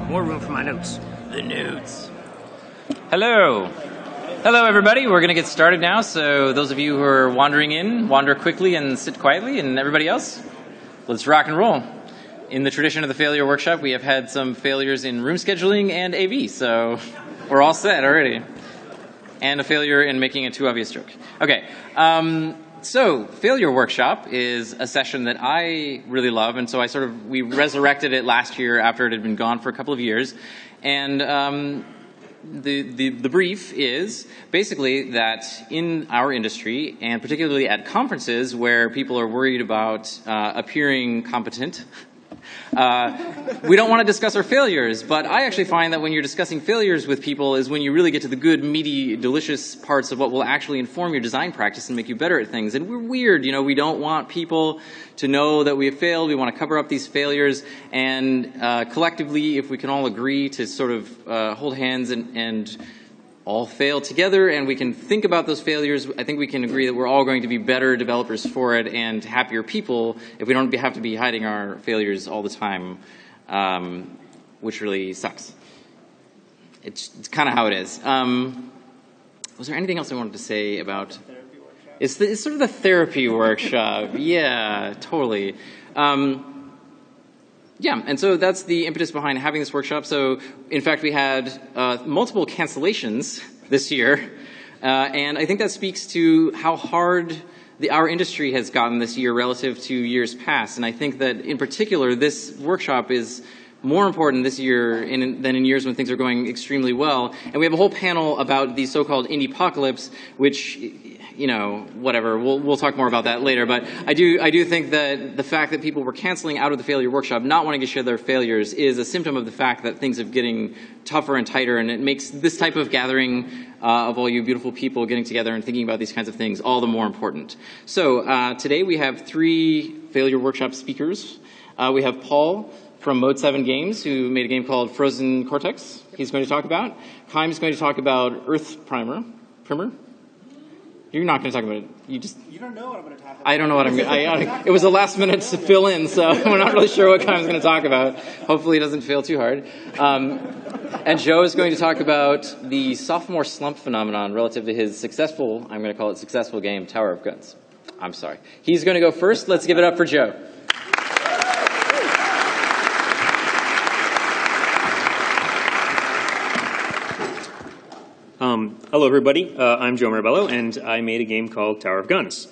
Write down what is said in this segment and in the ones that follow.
More room for my notes. The notes. Hello. Hello, everybody. We're going to get started now. So those of you who are wandering in, wander quickly and sit quietly. And everybody else, let's rock and roll. In the tradition of the Failure Workshop, we have had some failures in room scheduling and AV. So we're all set already. And a failure in making a too obvious joke. Okay. So Failure Workshop is a session that I really love, and so we resurrected it last year after it had been gone for a couple of years. And the brief is basically that in our industry, and particularly at conferences where people are worried about appearing competent, we don't want to discuss our failures, but I actually find that when you're discussing failures with people is when you really get to the good, meaty, delicious parts of what will actually inform your design practice and make you better at things. And we're weird, you know, we don't want people to know that we have failed. We want to cover up these failures, and collectively, if we can all agree to sort of hold hands and all fail together, and we can think about those failures, I think we can agree that we're all going to be better developers for it and happier people if we don't have to be hiding our failures all the time, which really sucks. It's kind of how it is. Was there anything else I wanted to say about? It's sort of the therapy workshop. Yeah, totally. Yeah, and so that's the impetus behind having this workshop. So, in fact, we had multiple cancellations this year, and I think that speaks to how hard our industry has gotten this year relative to years past. And I think that, in particular, this workshop is more important this year than in years when things are going extremely well. And we have a whole panel about the so-called indie-pocalypse, which, you know, whatever. We'll talk more about that later. But I do think that the fact that people were canceling out of the Failure Workshop, not wanting to share their failures, is a symptom of the fact that things are getting tougher and tighter, and it makes this type of gathering of all you beautiful people getting together and thinking about these kinds of things all the more important. So today we have 3 Failure Workshop speakers. We have Paul from Mode 7 Games, who made a game called Frozen Cortex. He's going to talk about. Chaim is going to talk about Earth Primer. You're not going to talk about it. You don't know what I'm going to talk about. I don't know what I'm going to. It was a last minute to fill in, so we're not really sure what Chaim's going to talk about. Hopefully, it doesn't fail too hard. And Joe is going to talk about the sophomore slump phenomenon relative to his successful, I'm going to call it successful game, Tower of Guns. I'm sorry. He's going to go first. Let's give it up for Joe. Hello, everybody. I'm Joe Mirabello, and I made a game called Tower of Guns.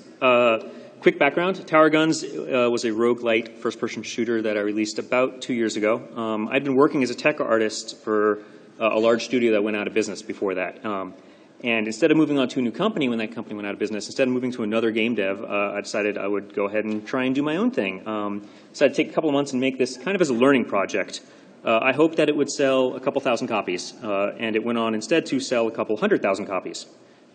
Quick background, Tower of Guns was a roguelite first-person shooter that I released about 2 years ago. I'd been working as a tech artist for a large studio that went out of business before that. And instead of moving on to a new company when that company went out of business, instead of moving to another game dev, I decided I would go ahead and try and do my own thing. So I'd take a couple of months and make this kind of as a learning project. I hoped that it would sell a couple thousand copies, and it went on instead to sell a couple 100,000 copies.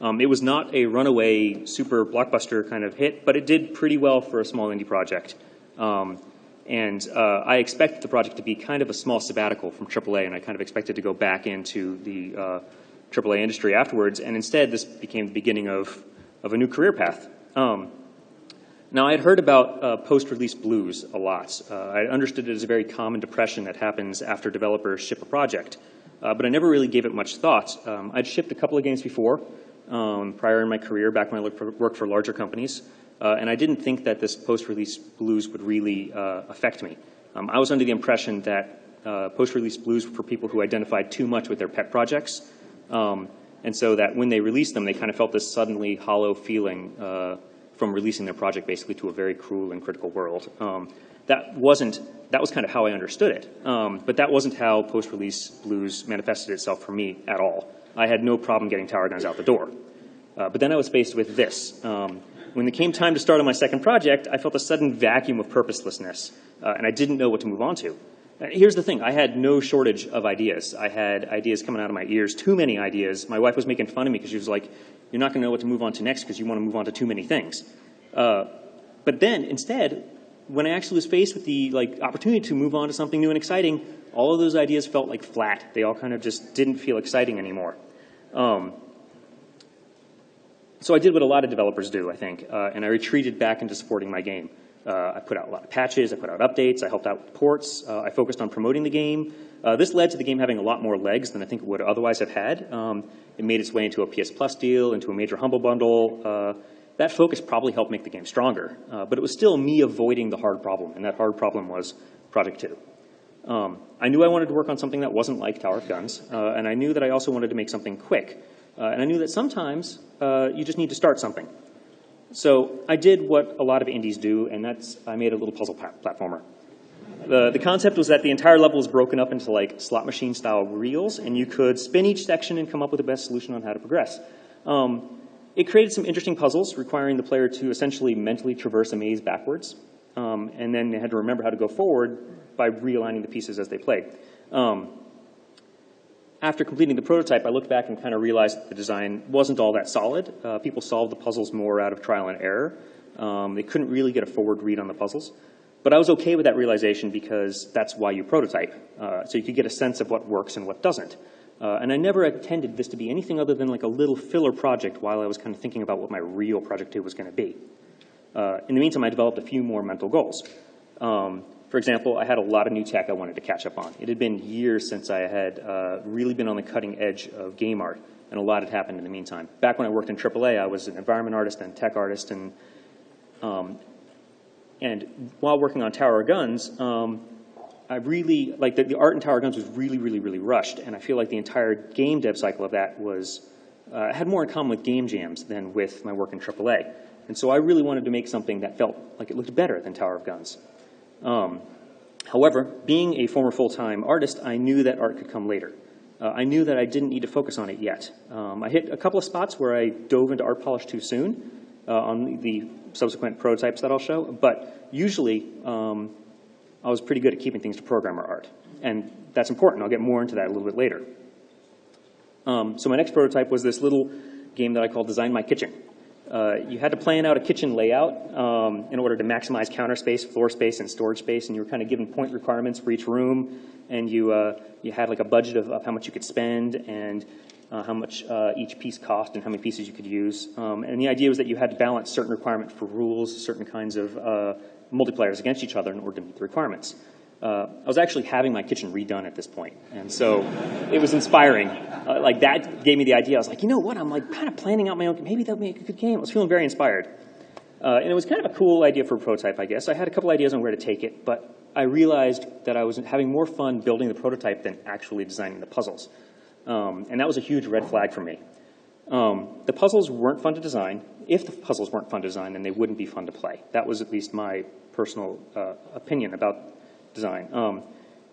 It was not a runaway super blockbuster kind of hit, but it did pretty well for a small indie project. I expected the project to be kind of a small sabbatical from AAA, and I kind of expected to go back into the AAA industry afterwards, and instead this became the beginning of a new career path. Now, I had heard about post-release blues a lot. I understood it as a very common depression that happens after developers ship a project, but I never really gave it much thought. I'd shipped a couple of games before, prior in my career, back when I worked for larger companies, and I didn't think that this post-release blues would really affect me. I was under the impression that post-release blues were for people who identified too much with their pet projects, and so that when they released them, they kind of felt this suddenly hollow feeling from releasing their project basically to a very cruel and critical world. That was kind of how I understood it, but that wasn't how post-release blues manifested itself for me at all. I had no problem getting Tower Guns out the door. But then I was faced with this. When it came time to start on my second project, I felt a sudden vacuum of purposelessness, and I didn't know what to move on to. Here's the thing. I had no shortage of ideas. I had ideas coming out of my ears, too many ideas. My wife was making fun of me because she was like, you're not going to know what to move on to next because you want to move on to too many things. But then, instead, when I actually was faced with the opportunity to move on to something new and exciting, all of those ideas felt like flat. They all kind of just didn't feel exciting anymore. So I did what a lot of developers do, I think, and I retreated back into supporting my game. I put out a lot of patches, I put out updates, I helped out with ports, I focused on promoting the game. This led to the game having a lot more legs than I think it would otherwise have had. It made its way into a PS Plus deal, into a major Humble Bundle. That focus probably helped make the game stronger, but it was still me avoiding the hard problem, and that hard problem was Project 2. I knew I wanted to work on something that wasn't like Tower of Guns, and I knew that I also wanted to make something quick. And I knew that sometimes you just need to start something. So I did what a lot of indies do, and that's I made a little puzzle platformer. The concept was that the entire level was broken up into like slot machine style reels, and you could spin each section and come up with the best solution on how to progress. It created some interesting puzzles requiring the player to essentially mentally traverse a maze backwards, and then they had to remember how to go forward by realigning the pieces as they played. After completing the prototype, I looked back and kind of realized that the design wasn't all that solid. People solved the puzzles more out of trial and error. They couldn't really get a forward read on the puzzles. But I was okay with that realization because that's why you prototype. So you could get a sense of what works and what doesn't. And I never intended this to be anything other than like a little filler project while I was kind of thinking about what my real Project 2 was going to be. In the meantime, I developed a few more mental goals. For example, I had a lot of new tech I wanted to catch up on. It had been years since I had really been on the cutting edge of game art, and a lot had happened in the meantime. Back when I worked in AAA, I was an environment artist and tech artist, and while working on Tower of Guns, I really, like the art in Tower of Guns was really rushed, and I feel like the entire game dev cycle of that was, had more in common with game jams than with my work in AAA. And so I really wanted to make something that felt like it looked better than Tower of Guns. However, being a former full-time artist, I knew that art could come later. I knew that I didn't need to focus on it yet. I hit a couple of spots where I dove into art polish too soon on the subsequent prototypes that I'll show, but usually I was pretty good at keeping things to programmer art. And that's important. I'll get more into that a little bit later. So my next prototype was this little game that I called Design My Kitchen. You had to plan out a kitchen layout in order to maximize counter space, floor space, and storage space, and you were kind of given point requirements for each room, and you had like a budget of how much you could spend and how much each piece cost and how many pieces you could use. And the idea was that you had to balance certain requirements for rules, certain kinds of multiplayers against each other in order to meet the requirements. I was actually having my kitchen redone at this point, and so it was inspiring. Like that gave me the idea. I was like, you know what? I'm like kind of planning out my own. Maybe that'll make a good game. I was feeling very inspired, and it was kind of a cool idea for a prototype, I guess. I had a couple ideas on where to take it, but I realized that I was having more fun building the prototype than actually designing the puzzles, and that was a huge red flag for me. The puzzles weren't fun to design. If the puzzles weren't fun to design, then they wouldn't be fun to play. That was at least my personal opinion about design.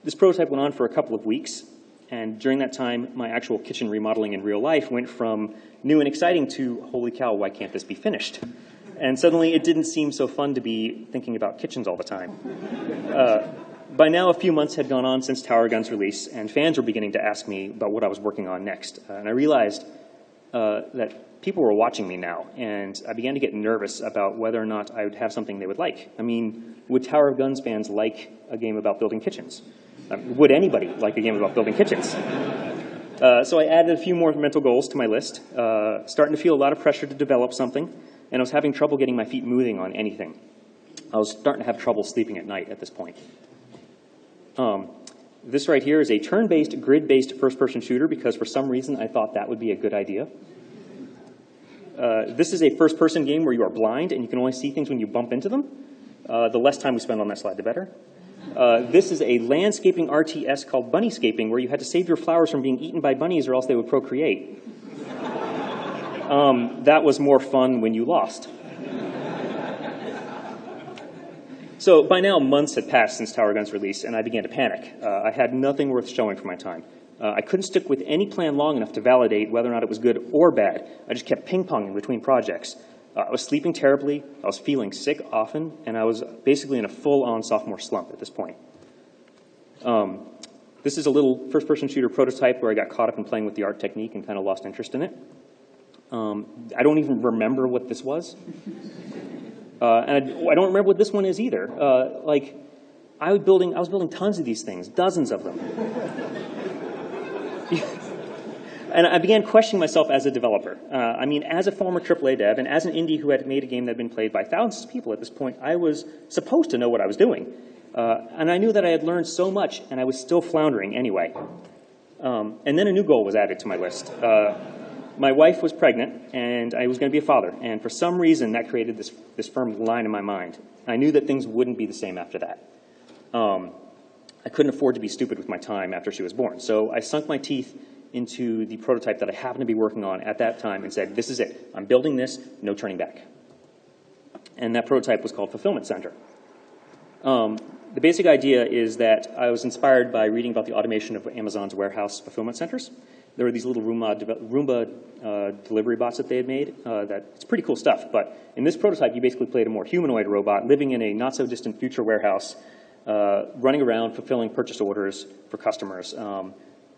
This prototype went on for a couple of weeks, and during that time, my actual kitchen remodeling in real life went from new and exciting to, holy cow, why can't this be finished? And suddenly it didn't seem so fun to be thinking about kitchens all the time. By now, a few months had gone on since Tower of Guns release, and fans were beginning to ask me about what I was working on next. And I realized that people were watching me now, and I began to get nervous about whether or not I would have something they would like. I mean, would Tower of Guns fans like a game about building kitchens? Would anybody like a game about building kitchens? So I added a few more mental goals to my list, starting to feel a lot of pressure to develop something, and I was having trouble getting my feet moving on anything. I was starting to have trouble sleeping at night at this point. This right here is a turn-based, grid-based first-person shooter because for some reason I thought that would be a good idea. This is a first-person game where you are blind and you can only see things when you bump into them. The less time we spend on that slide, the better. This is a landscaping RTS called Bunnyscaping, where you had to save your flowers from being eaten by bunnies or else they would procreate. That was more fun when you lost. So by now, months had passed since Tower of Guns release, and I began to panic. I had nothing worth showing for my time. I couldn't stick with any plan long enough to validate whether or not it was good or bad. I just kept ping-ponging between projects. I was sleeping terribly, I was feeling sick often, and I was basically in a full-on sophomore slump at this point. This is a little first-person shooter prototype where I got caught up in playing with the art technique and kind of lost interest in it. I don't even remember what this was. And I don't remember what this one is either. Like, I was building tons of these things, dozens of them. And I began questioning myself as a developer. I mean, as a former AAA dev and as an indie who had made a game that had been played by thousands of people at this point, I was supposed to know what I was doing. And I knew that I had learned so much, and I was still floundering anyway. And then a new goal was added to my list. My wife was pregnant, and I was going to be a father. And for some reason, that created this firm line in my mind. I knew that things wouldn't be the same after that. I couldn't afford to be stupid with my time after she was born. So I sunk my teeth into the prototype that I happened to be working on at that time and said, this is it. I'm building this, no turning back. And that prototype was called Fulfillment Center. The basic idea is that I was inspired by reading about the automation of Amazon's warehouse fulfillment centers. There were these little Roomba delivery bots that they had made. It's pretty cool stuff. But in this prototype, you basically played a more humanoid robot living in a not-so-distant future warehouse, running around fulfilling purchase orders for customers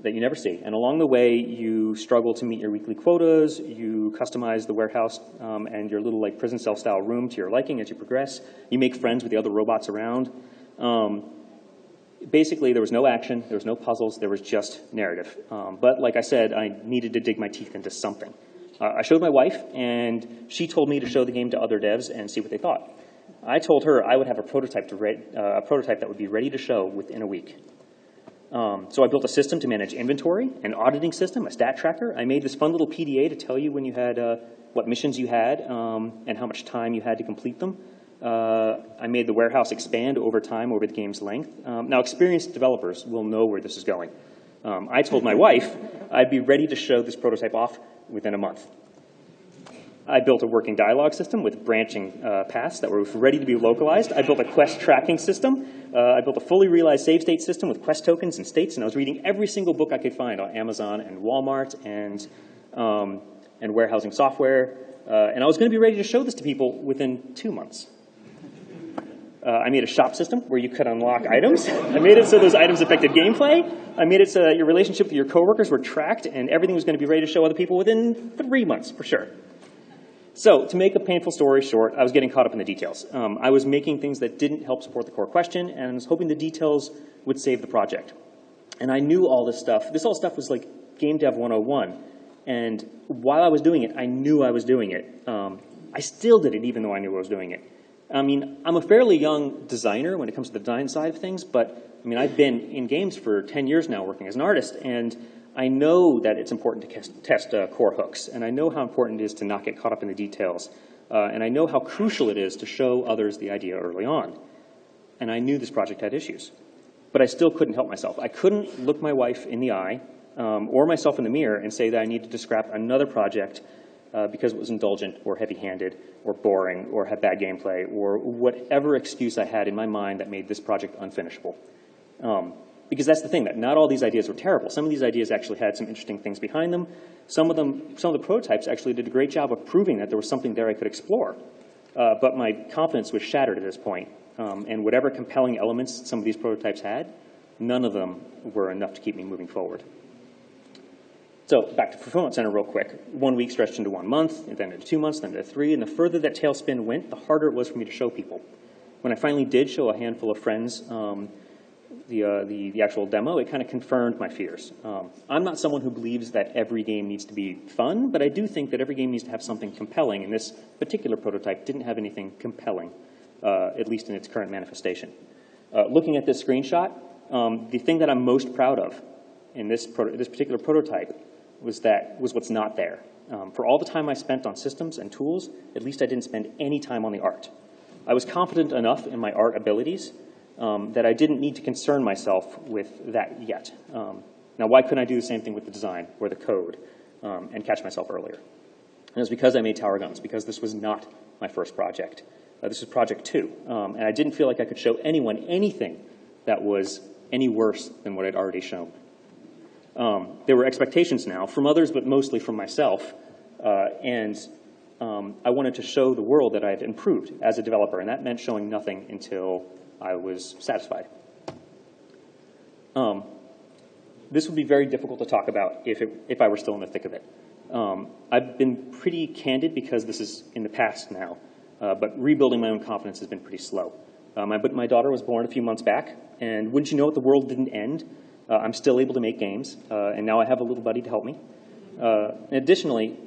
that you never see. And along the way, you struggle to meet your weekly quotas. You customize the warehouse and your little like prison cell style room to your liking as you progress. You make friends with the other robots around. Basically, there was no action, there was no puzzles, there was just narrative. But like I said, I needed to dig my teeth into something. I showed my wife, and she told me to show the game to other devs and see what they thought. I told her I would have a prototype that would be ready to show within a week. So I built a system to manage inventory, an auditing system, a stat tracker. I made this fun little PDA to tell you when you had, what missions you had, and how much time you had to complete them. I made the warehouse expand over time over the game's length. Now, experienced developers will know where this is going. I told my wife I'd be ready to show this prototype off within a month. I built a working dialogue system with branching paths that were ready to be localized. I built a quest tracking system. I built a fully realized save state system with quest tokens and states, and I was reading every single book I could find on Amazon and Walmart and warehousing software. And I was going to be ready to show this to people within 2 months. I made a shop system where you could unlock items. I made it so those items affected gameplay. I made it so that your relationship with your coworkers were tracked, and everything was going to be ready to show other people within 3 months, for sure. So, to make a painful story short, I was getting caught up in the details. I was making things that didn't help support the core question, and I was hoping the details would save the project. And I knew all this stuff. This all stuff was like Game Dev 101. And while I was doing it, I knew I was doing it. I still did it, even though I knew I was doing it. I mean, I'm a fairly young designer when it comes to the design side of things, but I mean, I've been in games for 10 years now working as an artist, and I know that it's important to test core hooks, and I know how important it is to not get caught up in the details, and I know how crucial it is to show others the idea early on. And I knew this project had issues, but I still couldn't help myself. I couldn't look my wife in the eye or myself in the mirror and say that I needed to scrap another project because it was indulgent or heavy-handed or boring or had bad gameplay or whatever excuse I had in my mind that made this project unfinishable. Because that's the thing, that not all these ideas were terrible. Some of these ideas actually had some interesting things behind them. Some of the prototypes actually did a great job of proving that there was something there I could explore. But my confidence was shattered at this point. And whatever compelling elements some of these prototypes had, none of them were enough to keep me moving forward. So back to Fulfillment Center real quick. 1 week stretched into 1 month, and then into 2 months, then into 3. And the further that tailspin went, the harder it was for me to show people. When I finally did show a handful of friends the actual demo, it kind of confirmed my fears. I'm not someone who believes that every game needs to be fun, but I do think that every game needs to have something compelling, and this particular prototype didn't have anything compelling, at least in its current manifestation. Looking at this screenshot, the thing that I'm most proud of in this particular prototype was what's not there. For all the time I spent on systems and tools, at least I didn't spend any time on the art. I was confident enough in my art abilities that I didn't need to concern myself with that yet. Now, why couldn't I do the same thing with the design or the code and catch myself earlier? And it was because I made Tower Guns, because this was not my first project. This was project 2, and I didn't feel like I could show anyone anything that was any worse than what I'd already shown. There were expectations now from others, but mostly from myself, and I wanted to show the world that I had improved as a developer, and that meant showing nothing until I was satisfied. This would be very difficult to talk about if I were still in the thick of it. I've been pretty candid because this is in the past now, but rebuilding my own confidence has been pretty slow. My daughter was born a few months back, and wouldn't you know it, the world didn't end. I'm still able to make games, and now I have a little buddy to help me. Additionally,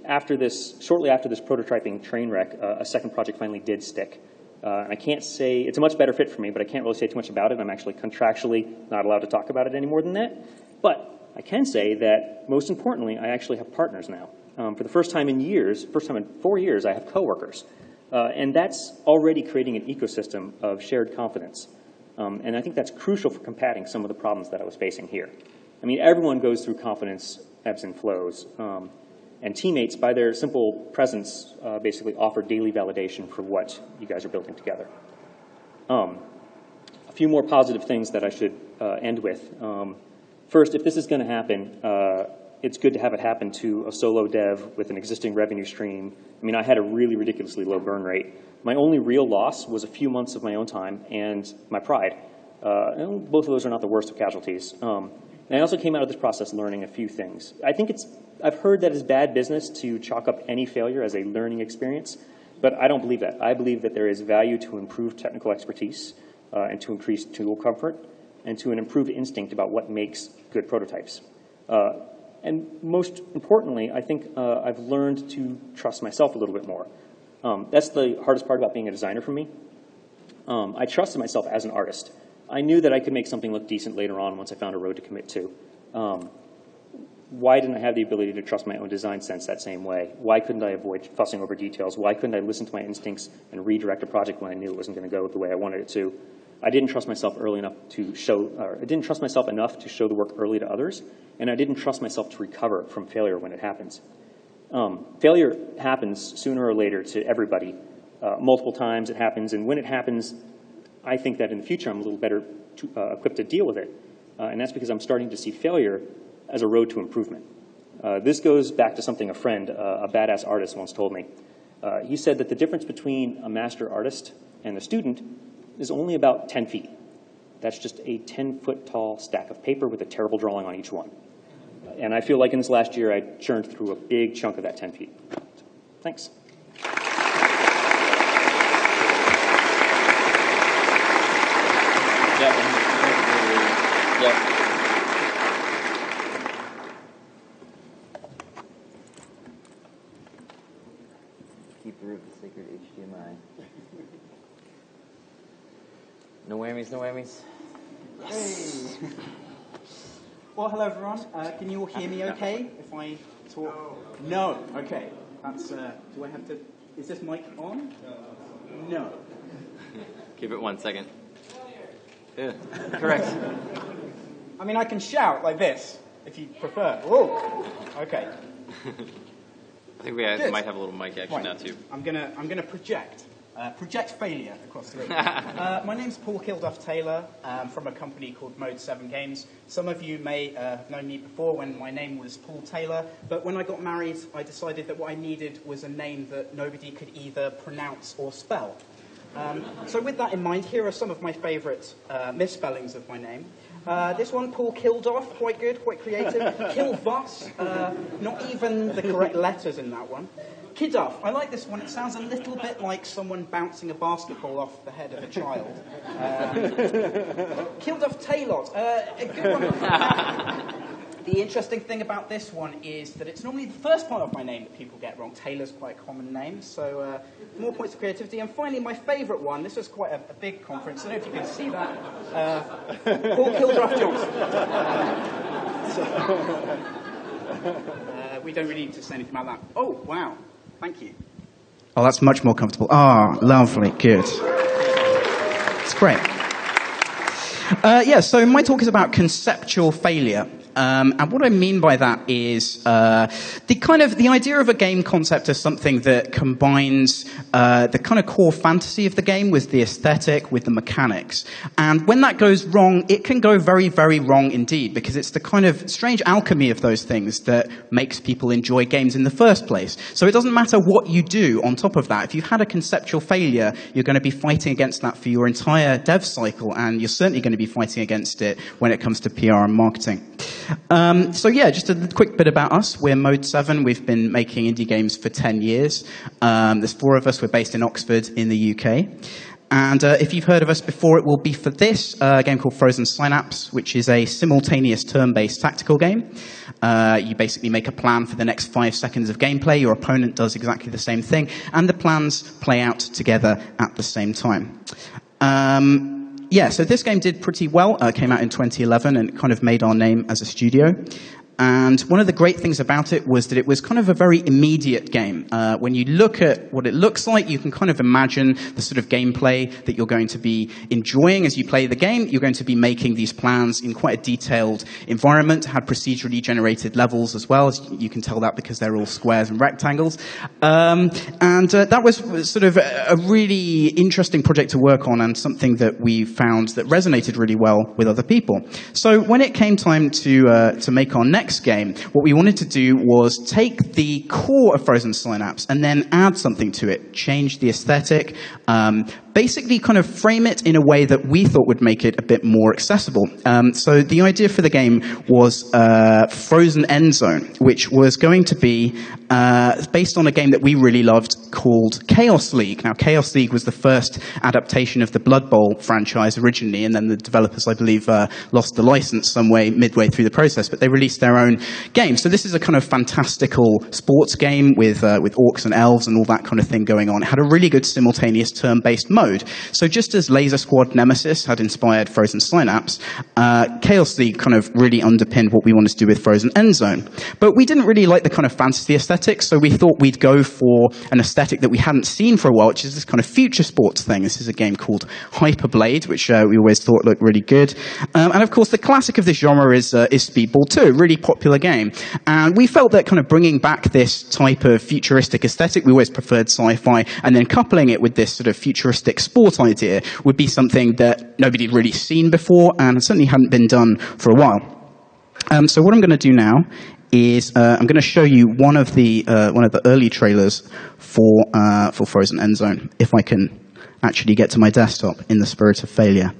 shortly after this prototyping train wreck, a second project finally did stick. I can't say, it's a much better fit for me, but I can't really say too much about it. I'm actually contractually not allowed to talk about it any more than that. But I can say that, most importantly, I actually have partners now. For the first time in 4 years, I have coworkers. And that's already creating an ecosystem of shared confidence. And I think that's crucial for combating some of the problems that I was facing here. I mean, everyone goes through confidence ebbs and flows. And teammates, by their simple presence, basically offer daily validation for what you guys are building together. A few more positive things that I should end with. First, if this is going to happen, it's good to have it happen to a solo dev with an existing revenue stream. I mean, I had a really ridiculously low burn rate. My only real loss was a few months of my own time and my pride. And both of those are not the worst of casualties. And I also came out of this process learning a few things. I've heard that it's bad business to chalk up any failure as a learning experience, but I don't believe that. I believe that there is value to improve technical expertise and to increase tool comfort and to an improved instinct about what makes good prototypes. And most importantly, I think I've learned to trust myself a little bit more. That's the hardest part about being a designer for me. I trusted myself as an artist. I knew that I could make something look decent later on once I found a road to commit to. Why didn't I have the ability to trust my own design sense that same way? Why couldn't I avoid fussing over details? Why couldn't I listen to my instincts and redirect a project when I knew it wasn't going to go the way I wanted it to? I didn't trust myself enough to show the work early to others, and I didn't trust myself to recover from failure when it happens. Failure happens sooner or later to everybody. Multiple times it happens, and when it happens, I think that in the future I'm a little better equipped to deal with it. And that's because I'm starting to see failure as a road to improvement. This goes back to something a friend, a badass artist, once told me. He said that the difference between a master artist and a student is only about 10 feet. That's just a 10-foot tall stack of paper with a terrible drawing on each one. And I feel like in this last year I churned through a big chunk of that 10 feet. Thanks. Yep. Keep the root of the sacred HDMI. No whammies, no whammies. Yes. Hey. Well, hello everyone. Can you all hear me okay if I talk? No. Okay. That's. Do I have to? Is this mic on? No. Give it 1 second. Yeah. Correct. I mean, I can shout like this if you prefer. Whoa. Okay. I think we might have a little mic action now too. I'm gonna project. Project failure across the room. My name's Paul Kilduff-Taylor from a company called Mode 7 Games. Some of you may have known me before when my name was Paul Taylor, but when I got married, I decided that what I needed was a name that nobody could either pronounce or spell. So with that in mind, here are some of my favourite misspellings of my name. This one, Paul Kildoff, quite good, quite creative. Kilvuss, not even the correct letters in that one. Kidduff, I like this one. It sounds a little bit like someone bouncing a basketball off the head of a child. Kilduff-Taylor, a good one. The interesting thing about this one is that it's normally the first part of my name that people get wrong. Taylor's quite a common name, so more points of creativity. And finally, my favourite one. This was quite a big conference. I don't know if you can see that. Paul Kilduff-Johnson. We don't really need to say anything about that. Oh, wow. Thank you. Oh, that's much more comfortable. Ah, lovely. Good. It's great. So my talk is about conceptual failure. And what I mean by that is the idea of a game concept as something that combines the kind of core fantasy of the game with the aesthetic, with the mechanics. And when that goes wrong, it can go very, very wrong indeed, because it's the kind of strange alchemy of those things that makes people enjoy games in the first place. So it doesn't matter what you do on top of that. If you've had a conceptual failure, you're going to be fighting against that for your entire dev cycle, and you're certainly going to be fighting against it when it comes to PR and marketing. Just a quick bit about us. We're Mode 7. We've been making indie games for 10 years. There's 4 of us. We're based in Oxford in the UK. And if you've heard of us before, it will be for this game called Frozen Synapse, which is a simultaneous turn-based tactical game. You basically make a plan for the next 5 seconds of gameplay. Your opponent does exactly the same thing, and the plans play out together at the same time. Yeah, so this game did pretty well. Came out in 2011 and kind of made our name as a studio. And one of the great things about it was that it was kind of a very immediate game. When you look at what it looks like, you can kind of imagine the sort of gameplay that you're going to be enjoying as you play the game. You're going to be making these plans in quite a detailed environment, had procedurally generated levels as well. As you can tell that because they're all squares and rectangles. That was sort of a really interesting project to work on, and something that we found that resonated really well with other people. So when it came time to make our next game, what we wanted to do was take the core of Frozen Synapse and then add something to it, change the aesthetic, basically kind of frame it in a way that we thought would make it a bit more accessible. So the idea for the game was Frozen Endzone, which was going to be based on a game that we really loved called Chaos League. Now, Chaos League was the first adaptation of the Blood Bowl franchise originally, and then the developers, I believe, lost the license some way midway through the process, but they released their own game. So this is a kind of fantastical sports game with orcs and elves and all that kind of thing going on. It had a really good simultaneous turn-based mode. So just as Laser Squad Nemesis had inspired Frozen Synapse, Chaos League kind of really underpinned what we wanted to do with Frozen Endzone. But we didn't really like the kind of fantasy aesthetic, so we thought we'd go for an aesthetic that we hadn't seen for a while, which is this kind of future sports thing. This is a game called Hyperblade, which we always thought looked really good. And of course, the classic of this genre is Speedball 2, a really popular game. And we felt that kind of bringing back this type of futuristic aesthetic, we always preferred sci-fi, and then coupling it with this sort of futuristic sport idea would be something that nobody had really seen before and certainly hadn't been done for a while. So what I'm going to do now is I'm going to show you one of the early trailers for Frozen Endzone, if I can actually get to my desktop in the spirit of failure.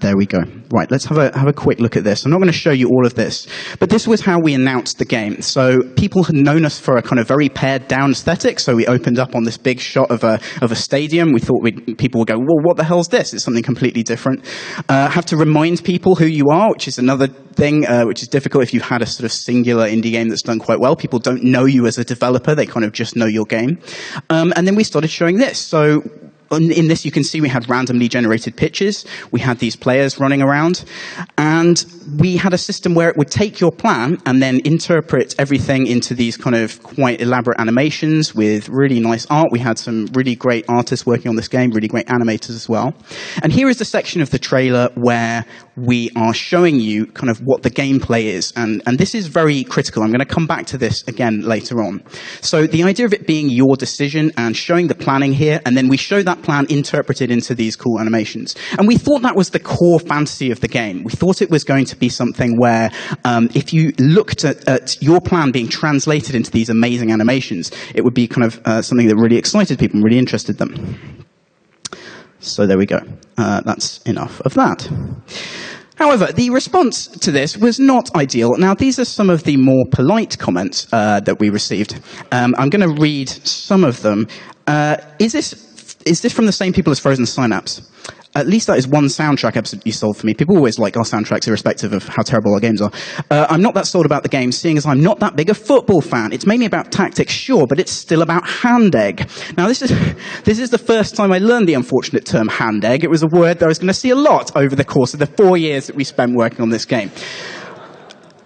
There we go. Right, let's have a quick look at this. I'm not going to show you all of this, but this was how we announced the game. So people had known us for a kind of very pared down aesthetic, so we opened up on this big shot of a stadium. We thought people would go, well, what the hell's this? It's something completely different. Have to remind people who you are, which is another thing which is difficult if you've had a sort of singular indie game that's done quite well. People don't know you as a developer, they kind of just know your game. And then we started showing this. So in this, you can see we had randomly generated pitches. We had these players running around. And we had a system where it would take your plan and then interpret everything into these kind of quite elaborate animations with really nice art. We had some really great artists working on this game, really great animators as well. And here is the section of the trailer where we are showing you kind of what the gameplay is. And this is very critical. I'm going to come back to this again later on. So the idea of it being your decision and showing the planning here, and then we show that plan interpreted into these cool animations. And we thought that was the core fantasy of the game. We thought it was going to be something where if you looked at your plan being translated into these amazing animations, it would be kind of something that really excited people and really interested them. So there we go. That's enough of that. However, the response to this was not ideal. Now, these are some of the more polite comments that we received. I'm going to read some of them. Is this from the same people as Frozen Synapse? At least that is one soundtrack absolutely sold for me. People always like our soundtracks irrespective of how terrible our games are. I'm not that sold about the game, seeing as I'm not that big a football fan. It's mainly about tactics, sure, but it's still about hand egg. Now, this is the first time I learned the unfortunate term hand egg. It was a word that I was going to see a lot over the course of the 4 years that we spent working on this game.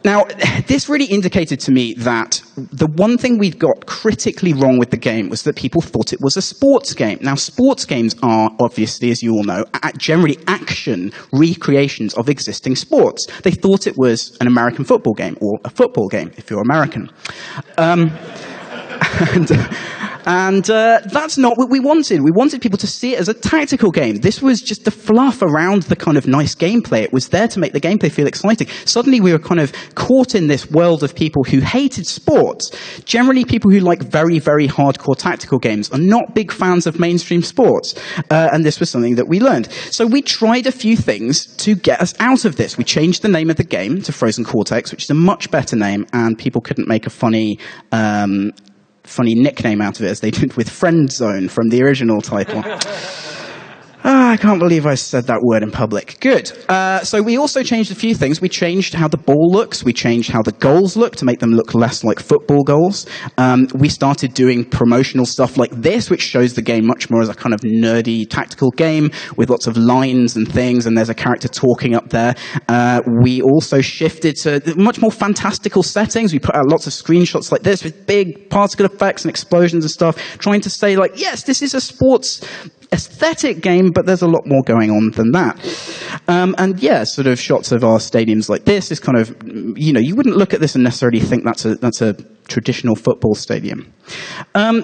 Now, this really indicated to me that the one thing we'd got critically wrong with the game was that people thought it was a sports game. Now, sports games are, obviously, as you all know, generally action recreations of existing sports. They thought it was an American football game, or a football game, if you're American. And that's not what we wanted. We wanted people to see it as a tactical game. This was just the fluff around the kind of nice gameplay. It was there to make the gameplay feel exciting. Suddenly we were kind of caught in this world of people who hated sports. Generally people who like very, very hardcore tactical games are not big fans of mainstream sports. And this was something that we learned. So we tried a few things to get us out of this. We changed the name of the game to Frozen Cortex, which is a much better name, and people couldn't make a funny nickname out of it as they did with Friend Zone from the original title. I can't believe I said that word in public. Good. So we also changed a few things. We changed how the ball looks. We changed how the goals look to make them look less like football goals. We started doing promotional stuff like this, which shows the game much more as a kind of nerdy tactical game with lots of lines and things, and there's a character talking up there. We also shifted to much more fantastical settings. We put out lots of screenshots like this with big particle effects and explosions and stuff, trying to say, like, yes, this is a sports aesthetic game, but there's a lot more going on than that. And yeah, sort of shots of our stadiums like this is kind of, you wouldn't look at this and necessarily think that's a traditional football stadium.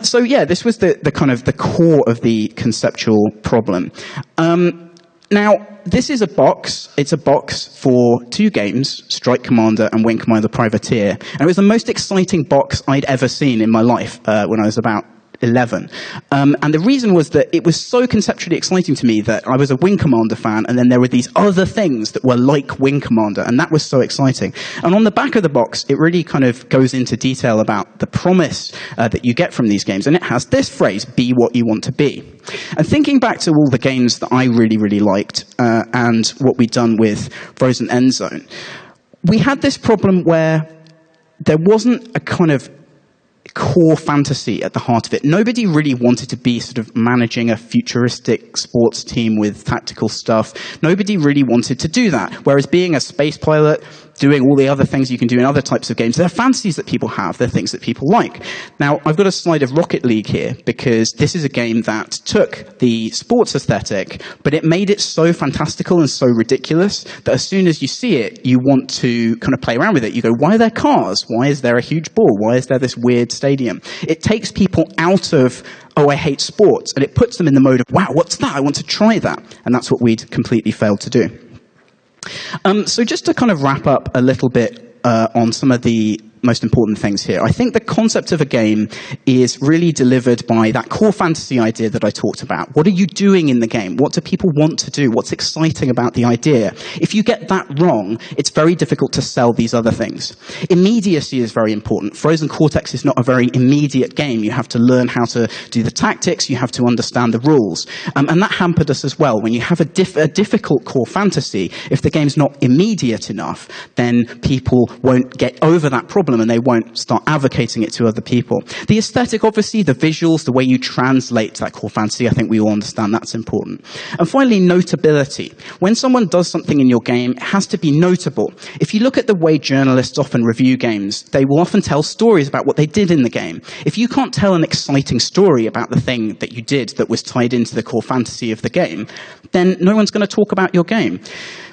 So yeah, this was the kind of the core of the conceptual problem. Now, this is a box. It's a box for 2 games, Strike Commander and Wing Commander Privateer. And it was the most exciting box I'd ever seen in my life when I was about 11. And the reason was that it was so conceptually exciting to me that I was a Wing Commander fan, and then there were these other things that were like Wing Commander, and that was so exciting. And on the back of the box, it really kind of goes into detail about the promise that you get from these games, and it has this phrase, be what you want to be. And thinking back to all the games that I really, really liked, and what we'd done with Frozen Endzone, we had this problem where there wasn't a kind of core fantasy at the heart of it. Nobody really wanted to be sort of managing a futuristic sports team with tactical stuff. Nobody really wanted to do that. Whereas being a space pilot, doing all the other things you can do in other types of games, they're fantasies that people have. They're things that people like. Now, I've got a slide of Rocket League here because this is a game that took the sports aesthetic, but it made it so fantastical and so ridiculous that as soon as you see it, you want to kind of play around with it. You go, why are there cars? Why is there a huge ball? Why is there this weird stadium? It takes people out of, oh, I hate sports, and it puts them in the mode of, wow, what's that? I want to try that. And that's what we'd completely failed to do. So just to kind of wrap up a little bit on some of the most important things here. I think the concept of a game is really delivered by that core fantasy idea that I talked about. What are you doing in the game? What do people want to do? What's exciting about the idea? If you get that wrong, it's very difficult to sell these other things. Immediacy is very important. Frozen Cortex is not a very immediate game. You have to learn how to do the tactics. You have to understand the rules. And that hampered us as well. When you have a difficult core fantasy, if the game's not immediate enough, then people won't get over that problem and they won't start advocating it to other people. The aesthetic, obviously, the visuals, the way you translate that core fantasy, I think we all understand that's important. And finally, notability. When someone does something in your game, it has to be notable. If you look at the way journalists often review games, they will often tell stories about what they did in the game. If you can't tell an exciting story about the thing that you did that was tied into the core fantasy of the game, then no one's going to talk about your game.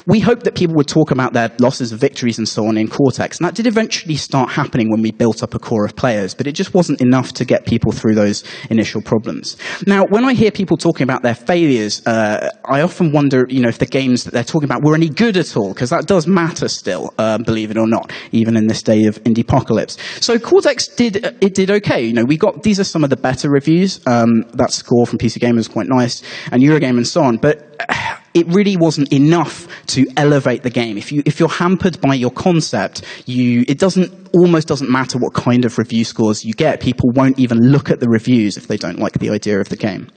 We hoped that people would talk about their losses and victories and so on in Cortex, and that did eventually start happening when we built up a core of players, but it just wasn't enough to get people through those initial problems. Now, when I hear people talking about their failures, I often wonder, if the games that they're talking about were any good at all, because that does matter still, believe it or not, even in this day of indie-pocalypse. So Cortex did okay. These are some of the better reviews. That score from PC Gamer was quite nice, and Eurogame and so on, but it really wasn't enough to elevate the game. If you're hampered by your concept, it almost doesn't matter what kind of review scores you get. People won't even look at the reviews if they don't like the idea of the game.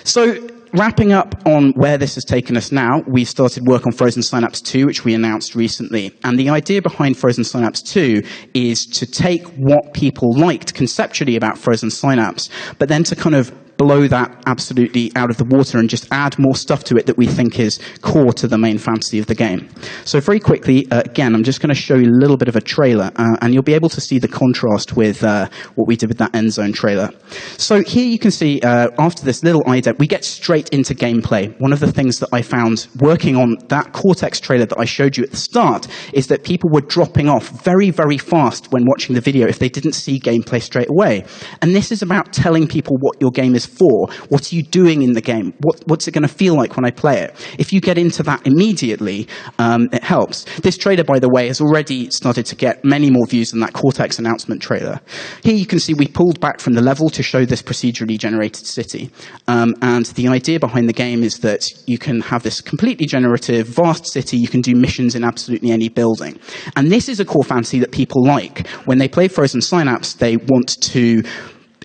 So, wrapping up on where this has taken us now, we started work on Frozen Synapse 2, which we announced recently. And the idea behind Frozen Synapse 2 is to take what people liked conceptually about Frozen Synapse, but then to kind of blow that absolutely out of the water and just add more stuff to it that we think is core to the main fantasy of the game. So very quickly, again, I'm just going to show you a little bit of a trailer, and you'll be able to see the contrast with what we did with that Endzone trailer. So here you can see, after this little ident, we get straight into gameplay. One of the things that I found working on that Cortex trailer that I showed you at the start is that people were dropping off very, very fast when watching the video if they didn't see gameplay straight away. And this is about telling people what your game is for. What are you doing in the game? What's it going to feel like when I play it? If you get into that immediately, it helps. This trailer, by the way, has already started to get many more views than that Cortex announcement trailer. Here you can see we pulled back from the level to show this procedurally generated city. And the idea behind the game is that you can have this completely generative, vast city. You can do missions in absolutely any building. And this is a core fantasy that people like. When they play Frozen Synapse, they want to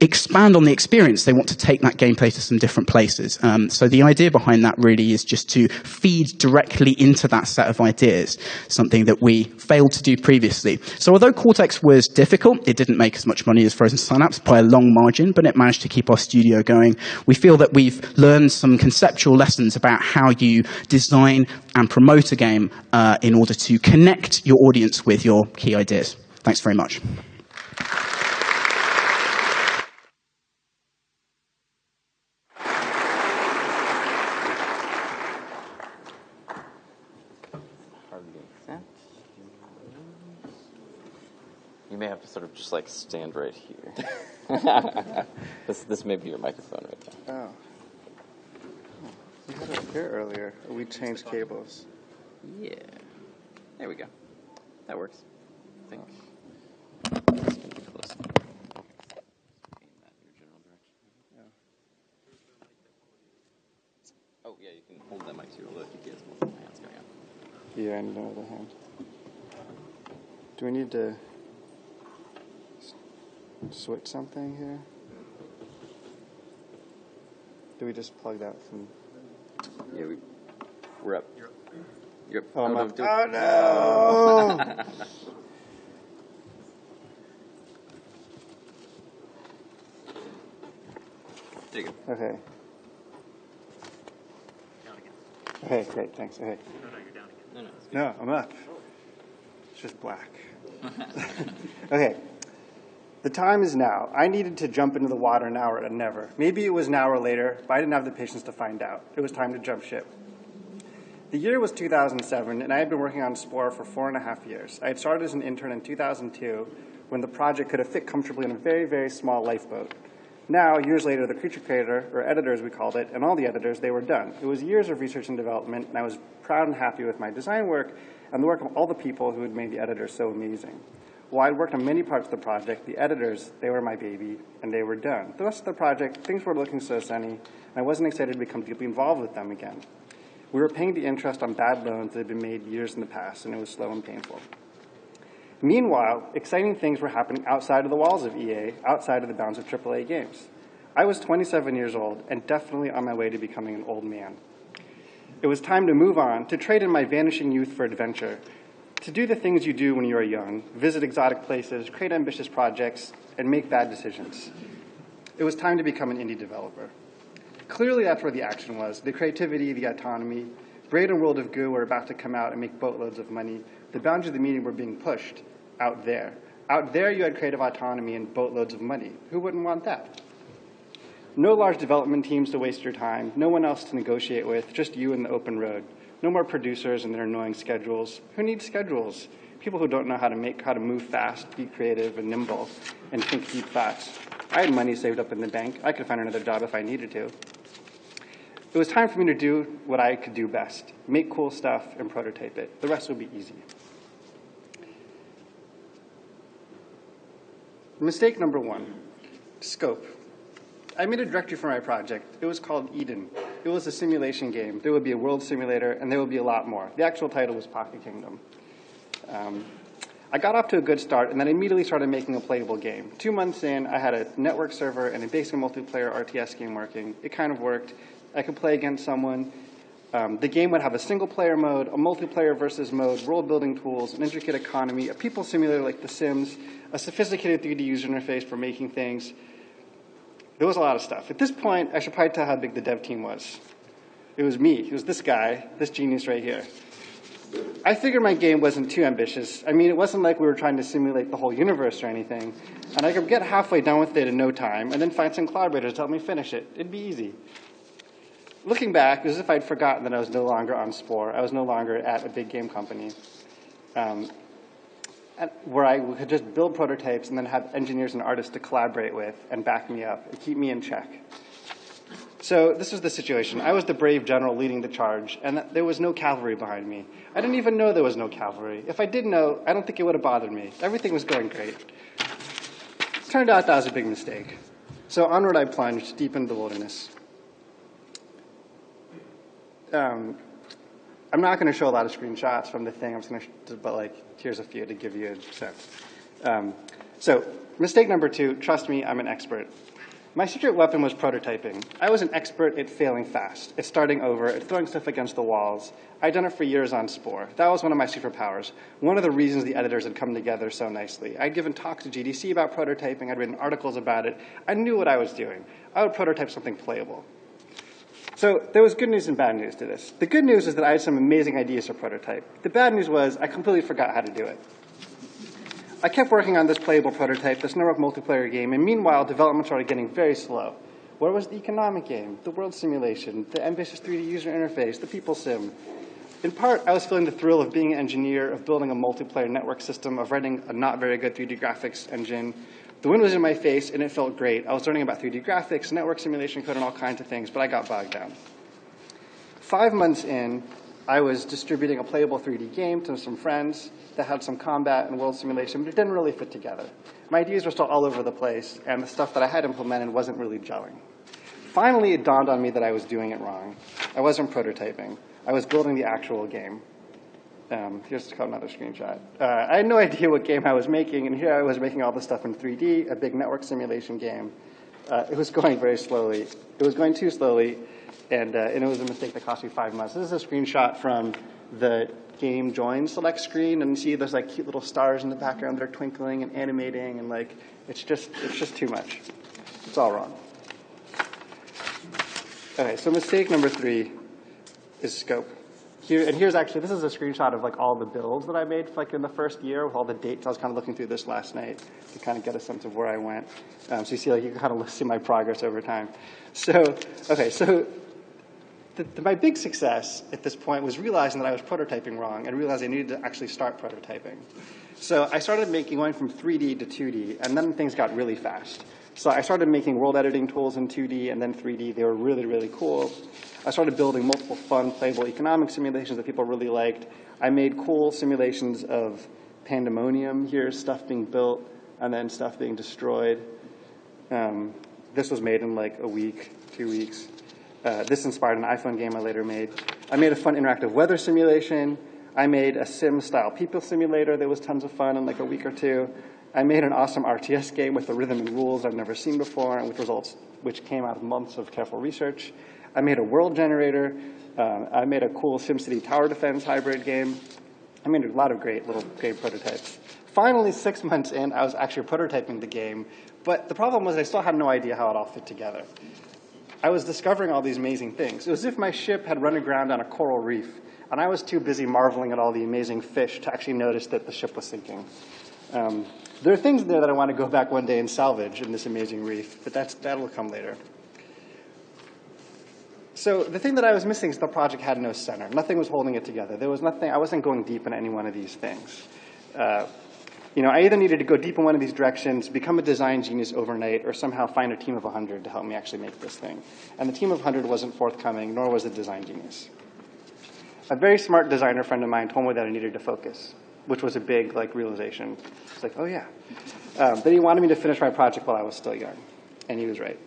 expand on the experience. They want to take that gameplay to some different places. So the idea behind that really is just to feed directly into that set of ideas, something that we failed to do previously. So although Cortex was difficult, it didn't make as much money as Frozen Synapse by a long margin, but it managed to keep our studio going. We feel that we've learned some conceptual lessons about how you design and promote a game in order to connect your audience with your key ideas. Thanks very much. You may have to sort of just like stand right here. This may be your microphone right now. Oh. We had it here earlier. We changed cables. Yeah. There we go. That works. I think. This can be close. Aim that in your general direction. Yeah. Oh, yeah, you can hold that mic too, although he has multiple hands going out. Yeah, I need another hand. Do we need to switch something here? Do we just plug that from? Yeah, we're up. You're up. Oh, I'm up. Do it. Oh no! There you go. Okay. Okay, great, thanks. Okay. No, I'm up. It's just black. Okay. The time is now. I needed to jump into the water now or never. Maybe it was an hour later, but I didn't have the patience to find out. It was time to jump ship. The year was 2007, and I had been working on Spore for 4.5 years. I had started as an intern in 2002, when the project could have fit comfortably in a very, very small lifeboat. Now, years later, the creature creator, or editor as we called it, and all the editors, they were done. It was years of research and development, and I was proud and happy with my design work and the work of all the people who had made the editors so amazing. While I'd worked on many parts of the project, the editors, they were my baby, and they were done. The rest of the project, things were looking so sunny, and I wasn't excited to become deeply involved with them again. We were paying the interest on bad loans that had been made years in the past, and it was slow and painful. Meanwhile, exciting things were happening outside of the walls of EA, outside of the bounds of AAA games. I was 27 years old, and definitely on my way to becoming an old man. It was time to move on, to trade in my vanishing youth for adventure, to do the things you do when you are young, visit exotic places, create ambitious projects, and make bad decisions. It was time to become an indie developer. Clearly that's where the action was, the creativity, the autonomy. Braid and World of Goo were about to come out and make boatloads of money. The boundaries of the medium were being pushed out there. Out there you had creative autonomy and boatloads of money. Who wouldn't want that? No large development teams to waste your time, no one else to negotiate with, just you and the open road. No more producers and their annoying schedules. Who needs schedules? People who don't know how to move fast, be creative and nimble, and think deep thoughts. I had money saved up in the bank. I could find another job if I needed to. It was time for me to do what I could do best, make cool stuff and prototype it. The rest would be easy. Mistake number 1, scope. I made a directory for my project. It was called Eden. It was a simulation game. There would be a world simulator, and there would be a lot more. The actual title was Pocket Kingdom. I got off to a good start, and then immediately started making a playable game. 2 months in, I had a network server and a basic multiplayer RTS game working. It kind of worked. I could play against someone. The game would have a single-player mode, a multiplayer versus mode, world-building tools, an intricate economy, a people simulator like The Sims, a sophisticated 3D user interface for making things. There was a lot of stuff. At this point, I should probably tell how big the dev team was. It was me. It was this guy, this genius right here. I figured my game wasn't too ambitious. I mean, it wasn't like we were trying to simulate the whole universe or anything. And I could get halfway done with it in no time and then find some collaborators to help me finish it. It'd be easy. Looking back, it was as if I'd forgotten that I was no longer on Spore. I was no longer at a big game company where I could just build prototypes and then have engineers and artists to collaborate with and back me up and keep me in check. So this was the situation. I was the brave general leading the charge, and there was no cavalry behind me. I didn't even know there was no cavalry. If I did know, I don't think it would have bothered me. Everything was going great. It turned out that was a big mistake. So onward I plunged, deep into the wilderness. I'm not going to show a lot of screenshots from the thing. I'm just going to, but like, here's a few to give you a sense. So mistake number 2, trust me, I'm an expert. My secret weapon was prototyping. I was an expert at failing fast, at starting over, at throwing stuff against the walls. I'd done it for years on Spore. That was one of my superpowers. One of the reasons the editors had come together so nicely. I'd given talks to GDC about prototyping. I'd written articles about it. I knew what I was doing. I would prototype something playable. So there was good news and bad news to this. The good news is that I had some amazing ideas to prototype. The bad news was I completely forgot how to do it. I kept working on this playable prototype, this network multiplayer game, and meanwhile, development started getting very slow. Where was the economic game, the world simulation, the ambitious 3D user interface, the people sim? In part, I was feeling the thrill of being an engineer, of building a multiplayer network system, of writing a not very good 3D graphics engine. The wind was in my face, and it felt great. I was learning about 3D graphics, network simulation code, and all kinds of things, but I got bogged down. 5 months in, I was distributing a playable 3D game to some friends that had some combat and world simulation, but it didn't really fit together. My ideas were still all over the place, and the stuff that I had implemented wasn't really gelling. Finally, it dawned on me that I was doing it wrong. I wasn't prototyping. I was building the actual game. Here's another screenshot. I had no idea what game I was making, and here I was making all this stuff in 3D, a big network simulation game. It was going very slowly. It was going too slowly, and it was a mistake that cost me 5 months. This is a screenshot from the game join select screen, and you see there's like cute little stars in the background that are twinkling and animating, and like it's just too much. It's all wrong. Okay, so mistake number 3 is scope. Here's actually, this is a screenshot of like all the builds that I made like in the first year with all the dates. I was kind of looking through this last night to kind of get a sense of where I went. So you see, like, you can kind of see my progress over time. So, okay, so my big success at this point was realizing that I was prototyping wrong and realized I needed to actually start prototyping. So I started going from 3D to 2D, and then things got really fast. So I started making world editing tools in 2D and then 3D. They were really, really cool. I started building multiple fun, playable economic simulations that people really liked. I made cool simulations of pandemonium. Here's stuff being built and then stuff being destroyed. This was made in like a week, 2 weeks. This inspired an iPhone game I later made. I made a fun interactive weather simulation. I made a sim-style people simulator that was tons of fun in like a week or 2. I made an awesome RTS game with the rhythm and rules I've never seen before, and with results which came out of months of careful research. I made a world generator. I made a cool SimCity tower defense hybrid game. I made a lot of great little game prototypes. Finally, 6 months in, I was actually prototyping the game, but the problem was I still had no idea how it all fit together. I was discovering all these amazing things. It was as if my ship had run aground on a coral reef, and I was too busy marveling at all the amazing fish to actually notice that the ship was sinking. There are things there that I want to go back one day and salvage in this amazing reef, but that'll come later. So the thing that I was missing is the project had no center. Nothing was holding it together. There was nothing. I wasn't going deep in any one of these things. I either needed to go deep in one of these directions, become a design genius overnight, or somehow find a team of 100 to help me actually make this thing. And the team of 100 wasn't forthcoming, nor was the design genius. A very smart designer friend of mine told me that I needed to focus, which was a big realization. It's like, oh yeah. But he wanted me to finish my project while I was still young, and he was right.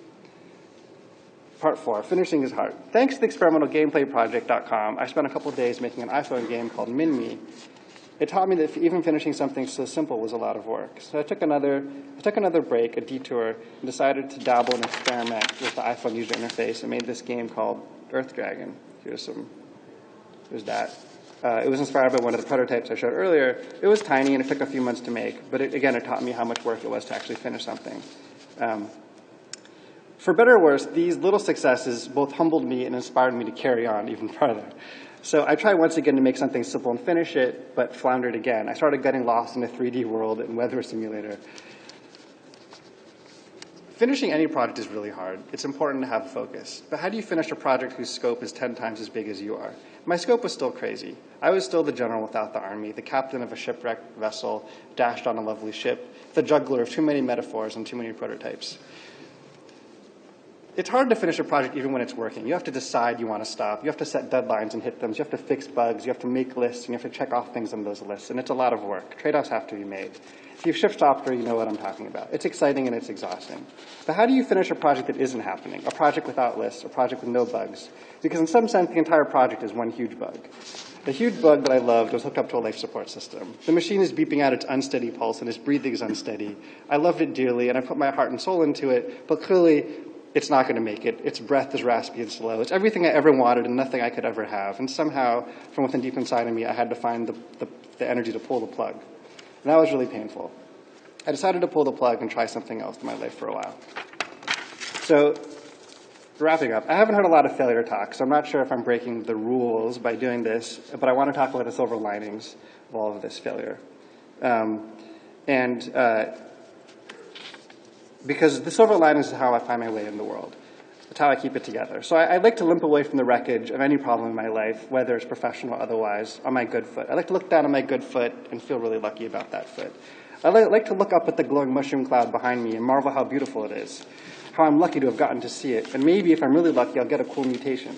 Part 4, finishing is hard. Thanks to the experimentalgameplayproject.com, I spent a couple of days making an iPhone game called Min-Me. It taught me that even finishing something so simple was a lot of work. So I took another break, a detour, and decided to dabble and experiment with the iPhone user interface and made this game called Earth Dragon. Here's that. It was inspired by one of the prototypes I showed earlier. It was tiny and it took a few months to make, but it taught me how much work it was to actually finish something. For better or worse, these little successes both humbled me and inspired me to carry on even farther. So I tried once again to make something simple and finish it, but floundered again. I started getting lost in a 3D world and weather simulator. Finishing any project is really hard. It's important to have focus. But how do you finish a project whose scope is 10 times as big as you are? My scope was still crazy. I was still the general without the army, the captain of a shipwrecked vessel dashed on a lovely ship, the juggler of too many metaphors and too many prototypes. It's hard to finish a project even when it's working. You have to decide you want to stop. You have to set deadlines and hit them. You have to fix bugs. You have to make lists, and you have to check off things on those lists. And it's a lot of work. Trade-offs have to be made. If you've shipped software, you know what I'm talking about. It's exciting and it's exhausting. But how do you finish a project that isn't happening? A project without lists, a project with no bugs? Because in some sense, the entire project is one huge bug. The huge bug that I loved was hooked up to a life support system. The machine is beeping out its unsteady pulse, and its breathing is unsteady. I loved it dearly, and I put my heart and soul into it, but clearly it's not going to make it. Its breath is raspy and slow. It's everything I ever wanted and nothing I could ever have. And somehow, from within deep inside of me, I had to find the energy to pull the plug. And that was really painful. I decided to pull the plug and try something else in my life for a while. So, wrapping up, I haven't heard a lot of failure talk, so I'm not sure if I'm breaking the rules by doing this, but I want to talk about the silver linings of all of this failure. Because the silver linings is how I find my way in the world. It's how I keep it together. So I like to limp away from the wreckage of any problem in my life, whether it's professional or otherwise, on my good foot. I like to look down on my good foot and feel really lucky about that foot. I like to look up at the glowing mushroom cloud behind me and marvel how beautiful it is, how I'm lucky to have gotten to see it, and maybe if I'm really lucky, I'll get a cool mutation.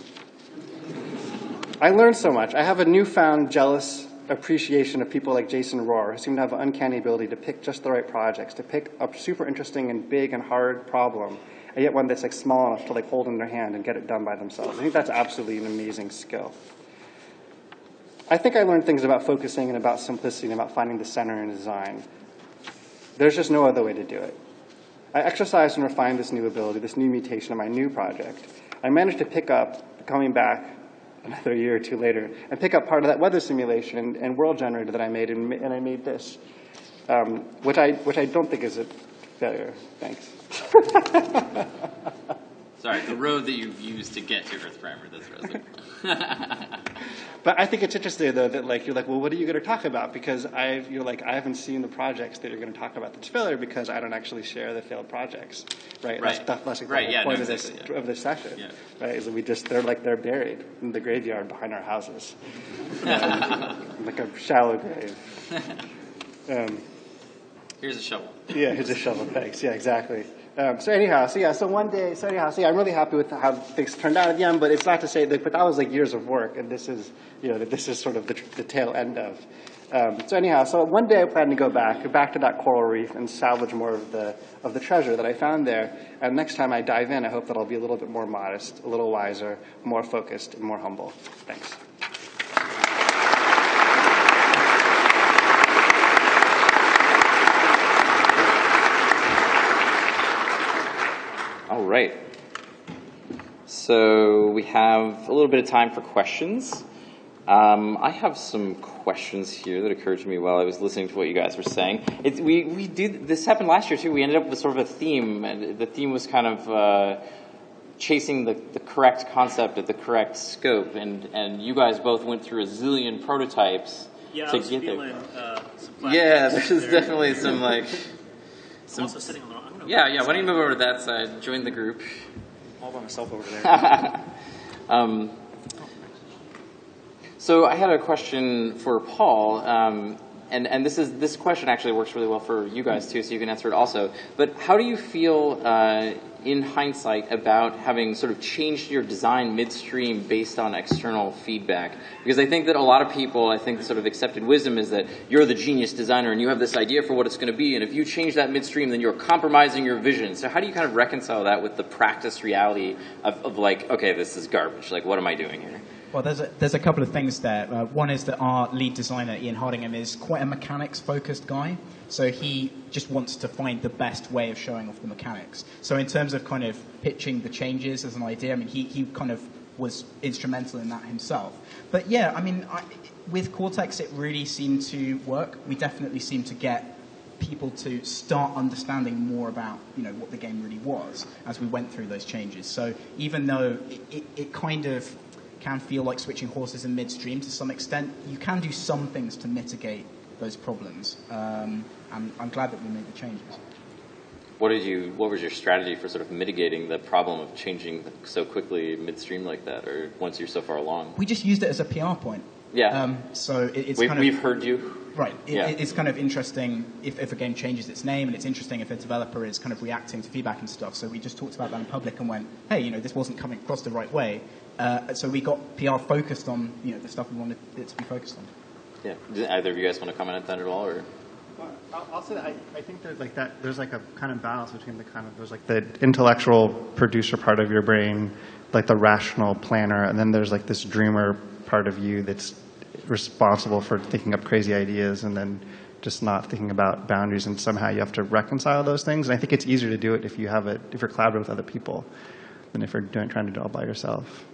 I learned so much. I have a newfound jealous appreciation of people like Jason Rohr, who seem to have an uncanny ability to pick just the right projects, to pick a super interesting and big and hard problem, and yet one that's like small enough to like hold in their hand and get it done by themselves. I think that's absolutely an amazing skill. I think I learned things about focusing and about simplicity and about finding the center in design. There's just no other way to do it. I exercised and refined this new ability, this new mutation in my new project. I managed to pick up, coming back another year or two later, and pick up part of that weather simulation and world generator that I made, and I made this, which I don't think is a failure. Thanks. Sorry, the road that you've used to get to Earth Primer, that's Rosa. But I think it's interesting, though, that like you're like, well, what are you going to talk about? Because I haven't seen the projects that you're going to talk about that's failure because I don't actually share the failed projects, right? Right. That's like the Right, whole yeah, point no, of exactly, this session, yeah. right? Is that they're buried in the graveyard behind our houses, like a shallow grave. Here's a shovel. Yeah, here's a shovel. Thanks. Yeah, exactly. So one day, I'm really happy with how things turned out at the end, but it's not to say that, but that was like years of work, and this is sort of the tail end of. So one day I plan to go back to that coral reef and salvage more of the treasure that I found there. And next time I dive in, I hope that I'll be a little bit more modest, a little wiser, more focused, and more humble. Thanks. All right. So we have a little bit of time for questions. I have some questions here that occurred to me while I was listening to what you guys were saying. This happened last year too. We ended up with sort of a theme, and the theme was kind of chasing the correct concept at the correct scope. And you guys both went through a zillion prototypes to get there. Yeah, there's definitely some like. I'm also sitting on the. Yeah. Why don't you move over to that side? Join the group. I'm all by myself over there. So I had a question for Paul, and this question actually works really well for you guys too, so you can answer it also. But how do you feel in hindsight about having sort of changed your design midstream based on external feedback? Because I think that a lot of people, I think the sort of accepted wisdom is that you're the genius designer and you have this idea for what it's going to be, and if you change that midstream, then you're compromising your vision. So how do you kind of reconcile that with the practice reality of like, okay, this is garbage, like what am I doing here? Well, there's a couple of things there. One is that our lead designer, Ian Hardingham, is quite a mechanics-focused guy. So he just wants to find the best way of showing off the mechanics. So in terms of kind of pitching the changes as an idea, I mean, he kind of was instrumental in that himself. But yeah, I mean, with Cortex, it really seemed to work. We definitely seemed to get people to start understanding more about, what the game really was as we went through those changes. So even though it kind of can feel like switching horses in midstream to some extent, you can do some things to mitigate those problems. And I'm glad that we made the changes. What was your strategy for sort of mitigating the problem of changing so quickly midstream like that, or once you're so far along? We just used it as a PR point. Yeah. So we've heard you. Right. It's kind of interesting if a game changes its name, and it's interesting if a developer is kind of reacting to feedback and stuff. So we just talked about that in public and went, hey, this wasn't coming across the right way. So we got PR focused on, the stuff we wanted it to be focused on. Yeah. Do either of you guys want to comment on that at all, or? I'll say that I think there's like that. There's like a kind of balance between there's like the intellectual producer part of your brain, like the rational planner, and then there's like this dreamer part of you that's responsible for thinking up crazy ideas and then just not thinking about boundaries, and somehow you have to reconcile those things. And I think it's easier to do it if you're collaborating with other people than if you're trying to do it all by yourself.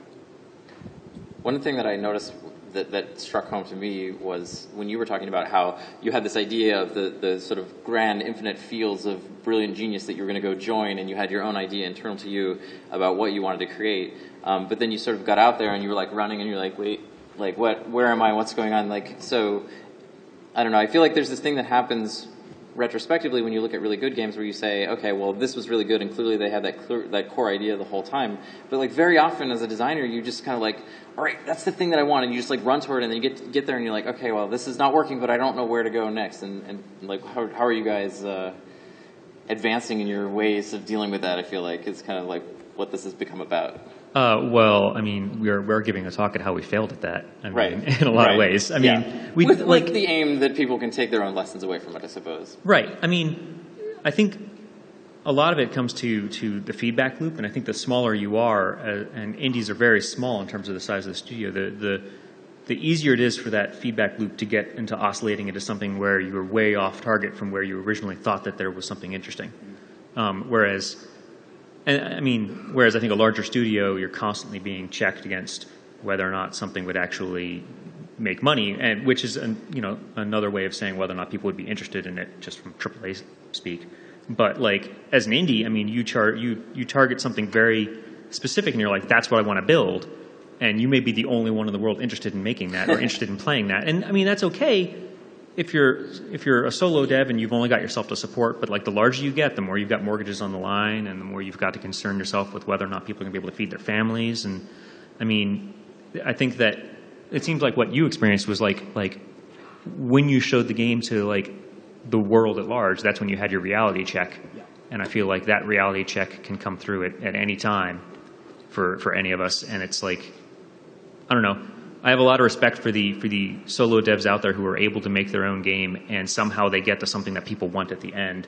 One thing that I noticed that struck home to me was when you were talking about how you had this idea of the sort of grand infinite fields of brilliant genius that you were going to go join, and you had your own idea internal to you about what you wanted to create. But then you sort of got out there and you were like running and you're like, wait, like where am I? What's going on? Like, so I don't know. I feel like there's this thing that happens retrospectively when you look at really good games where you say, okay, well, this was really good and clearly they had that core idea the whole time. But like very often as a designer, you just kind of like, all right, that's the thing that I want, and you just like run toward it, and then you get there and you're like, okay, well, this is not working, but I don't know where to go next. And like, how are you guys advancing in your ways of dealing with that? I feel like it's kind of like what this has become about. Well, I mean, we're giving a talk at how we failed at that. I mean, right. In a lot of ways. I mean, with the aim that people can take their own lessons away from it, I suppose. Right. I mean, I think a lot of it comes to the feedback loop, and I think the smaller you are, and indies are very small in terms of the size of the studio, the easier it is for that feedback loop to get into oscillating into something where you're way off target from where you originally thought that there was something interesting. Whereas I think a larger studio, you're constantly being checked against whether or not something would actually make money, and which is another way of saying whether or not people would be interested in it, just from AAA speak. But like as an indie, I mean, you target something very specific, and you're like, that's what I want to build, and you may be the only one in the world interested in making that or interested in playing that, and I mean that's okay if you're a solo dev and you've only got yourself to support. But like the larger you get, the more you've got mortgages on the line, and the more you've got to concern yourself with whether or not people are going to be able to feed their families. And I mean, I think that it seems like what you experienced was like when you showed the game to like the world at large, that's when you had your reality check. Yeah. And I feel like that reality check can come through at any time for any of us. And it's like, I don't know. I have a lot of respect for the solo devs out there who are able to make their own game and somehow they get to something that people want at the end.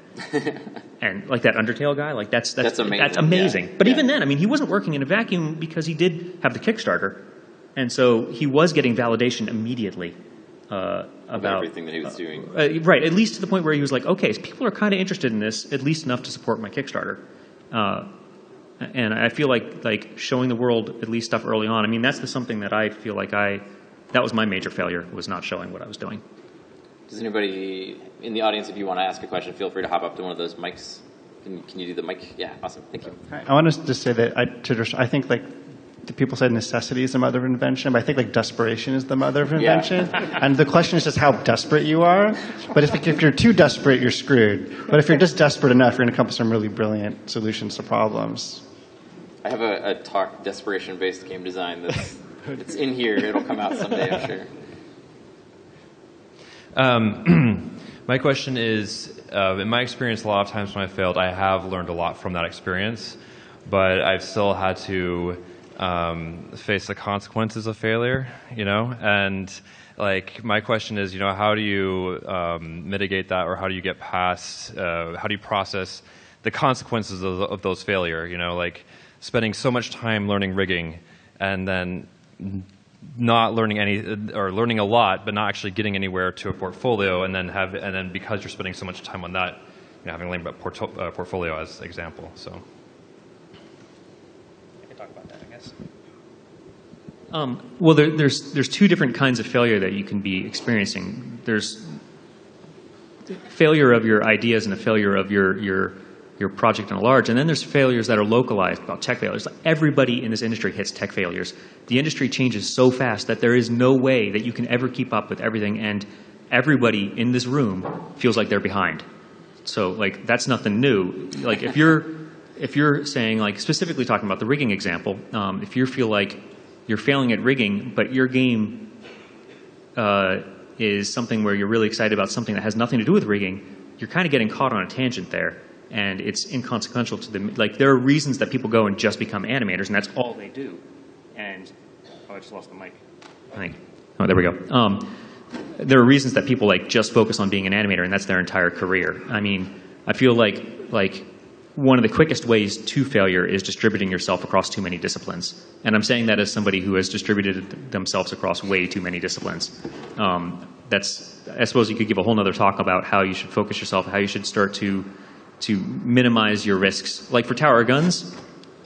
And like that Undertale guy, like that's amazing. That's amazing. Yeah. But even then, I mean, he wasn't working in a vacuum because he did have the Kickstarter, and so he was getting validation immediately about everything that he was doing. Right, at least to the point where he was like, okay, so people are kind of interested in this, at least enough to support my Kickstarter. And I feel like showing the world at least stuff early on. I mean, that's something that I feel like that was my major failure, was not showing what I was doing. Does anybody in the audience, if you want to ask a question, feel free to hop up to one of those mics. Can you do the mic? Yeah, awesome. Thank you. I want to just say that I think like the people said necessity is the mother of invention, but I think like desperation is the mother of invention. Yeah. And the question is just how desperate you are. But if you're too desperate, you're screwed. But if you're just desperate enough, you're going to come up with some really brilliant solutions to problems. I have a talk, desperation-based game design, it's in here. It'll come out someday, I'm sure. My question is, in my experience, a lot of times when I failed, I have learned a lot from that experience, but I've still had to face the consequences of failure, and like my question is, how do you mitigate that, or how do you get past, how do you process the consequences of those failure, like spending so much time learning rigging and then not learning or learning a lot, but not actually getting anywhere to a portfolio, and then because you're spending so much time on that, having learned about portfolio as example. So I can talk about that, I guess. Well, there's two different kinds of failure that you can be experiencing. There's failure of your ideas and a failure of your project in a large, and then there's failures that are localized, about tech failures. Like everybody in this industry hits tech failures. The industry changes so fast that there is no way that you can ever keep up with everything, and everybody in this room feels like they're behind. So like that's nothing new. Like if you're saying, like specifically talking about the rigging example, if you feel like you're failing at rigging, but your game is something where you're really excited about something that has nothing to do with rigging, you're kind of getting caught on a tangent there. And it's inconsequential to them. Like there are reasons that people go and just become animators, and that's all they do. And I just lost the mic. I think. Oh, there we go. There are reasons that people like just focus on being an animator, and that's their entire career. I mean, I feel like one of the quickest ways to failure is distributing yourself across too many disciplines. And I'm saying that as somebody who has distributed themselves across way too many disciplines. I suppose you could give a whole nother talk about how you should focus yourself, how you should start to minimize your risks. Like for Tower of Guns,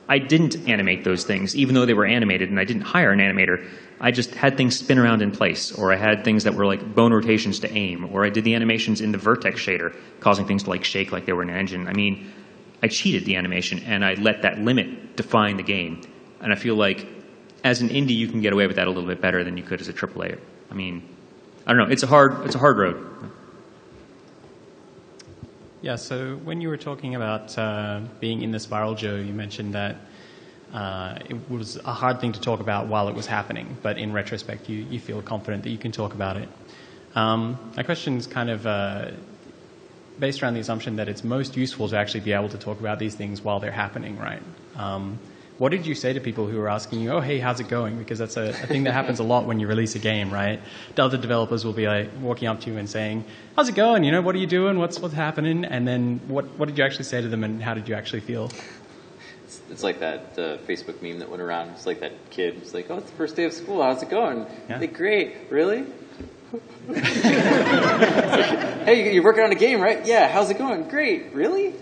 I didn't animate those things, even though they were animated, and I didn't hire an animator. I just had things spin around in place, or I had things that were like bone rotations to aim, or I did the animations in the vertex shader, causing things to like shake like they were in an engine. I mean, I cheated the animation, and I let that limit define the game. And I feel like as an indie, you can get away with that a little bit better than you could as a AAA. I mean, I don't know. It's a hard road. Yeah, so when you were talking about being in the spiral, Joe, you mentioned that it was a hard thing to talk about while it was happening, but in retrospect, you feel confident that you can talk about it. My question is kind of based around the assumption that it's most useful to actually be able to talk about these things while they're happening, right? What did you say to people who were asking you, oh, hey, how's it going? Because that's a thing that happens a lot when you release a game, right? The other developers will be like walking up to you and saying, how's it going? You know, what are you doing? What's happening? And then what did you actually say to them, and how did you actually feel? It's like that Facebook meme that went around. It's like that kid. It's like, oh, it's the first day of school. How's it going? Yeah. Like, great. Really? Hey, you're working on a game, right? Yeah. How's it going? Great. Really?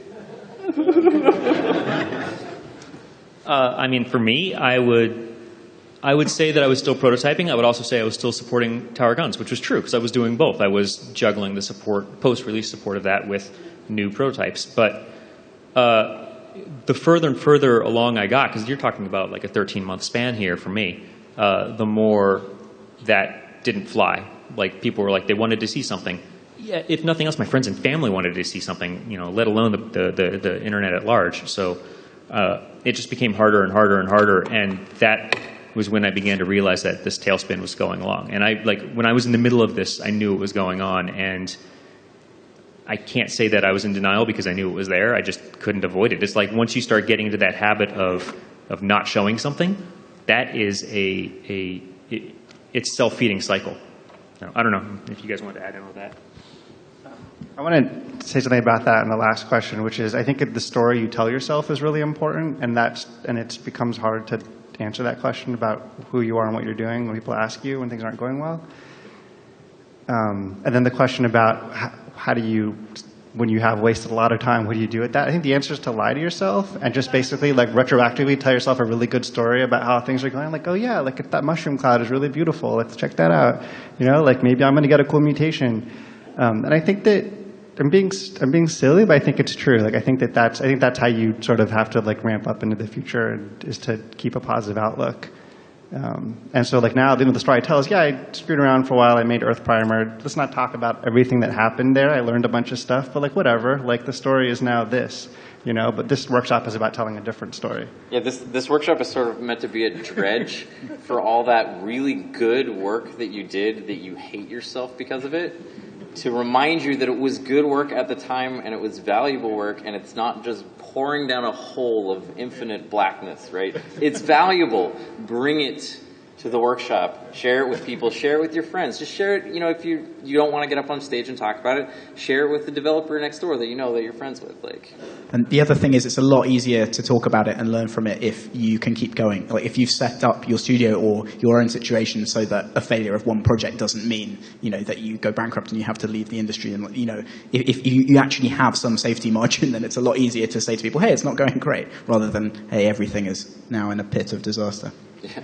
I mean, for me, I would say that I was still prototyping. I would also say I was still supporting Tower Guns, which was true because I was doing both. I was juggling the support, post-release support of that with new prototypes. But the further and further along I got, because you're talking about like a 13-month span here for me, the more that didn't fly. Like people were like, they wanted to see something. Yeah, if nothing else, my friends and family wanted to see something, you know, let alone the internet at large. So it just became harder and harder and harder, and that was when I began to realize that this tailspin was going along. And when I was in the middle of this, I knew it was going on, and I can't say that I was in denial because I knew it was there. I just couldn't avoid it. It's like once you start getting into that habit of not showing something, that is it's self-feeding cycle. I don't know if you guys want to add in on that. I want to say something about that in the last question, which is I think the story you tell yourself is really important, and it becomes hard to answer that question about who you are and what you're doing when people ask you when things aren't going well. And then the question about how do you, when you have wasted a lot of time, what do you do with that? I think the answer is to lie to yourself and just basically like retroactively tell yourself a really good story about how things are going. Like, oh yeah, like that mushroom cloud is really beautiful. Let's check that out. You know, like maybe I'm going to get a cool mutation. And I think that I'm being silly, but I think it's true. Like I think that's how you sort of have to like ramp up into the future, is to keep a positive outlook. And so like now, the story I tell is, yeah, I screwed around for a while. I made Earth Primer. Let's not talk about everything that happened there. I learned a bunch of stuff, but like whatever. Like the story is now this, you know. But this workshop is about telling a different story. Yeah, this workshop is sort of meant to be a dredge for all that really good work that you did that you hate yourself because of it. To remind you that it was good work at the time and it was valuable work, and it's not just pouring down a hole of infinite blackness, right? It's valuable. Bring it to the workshop. Share it with people. Share it with your friends. Just share it, you know, if you don't want to get up on stage and talk about it, share it with the developer next door that you know that you're friends with. And the other thing is it's a lot easier to talk about it and learn from it if you can keep going. Like if you've set up your studio or your own situation so that a failure of one project doesn't mean, you know, that you go bankrupt and you have to leave the industry. And, you know, if you actually have some safety margin, then it's a lot easier to say to people, hey, it's not going great, rather than, hey, everything is now in a pit of disaster. Yeah.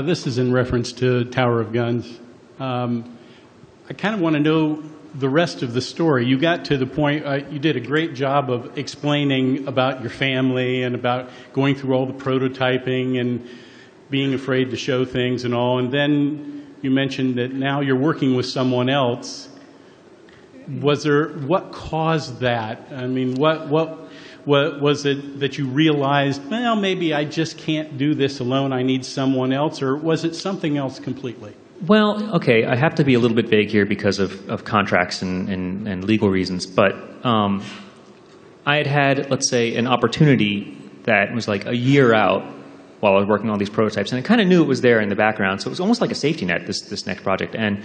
This is in reference to Tower of Guns. I kind of want to know the rest of the story. You got to the point, you did a great job of explaining about your family and about going through all the prototyping and being afraid to show things and all. And then you mentioned that now you're working with someone else. What caused that? I mean, what was it that you realized, well, maybe I just can't do this alone, I need someone else, or was it something else completely? Well, okay, I have to be a little bit vague here because of contracts and legal reasons, but I had, let's say, an opportunity that was like a year out while I was working on these prototypes, and I kind of knew it was there in the background, so it was almost like a safety net, this next project. And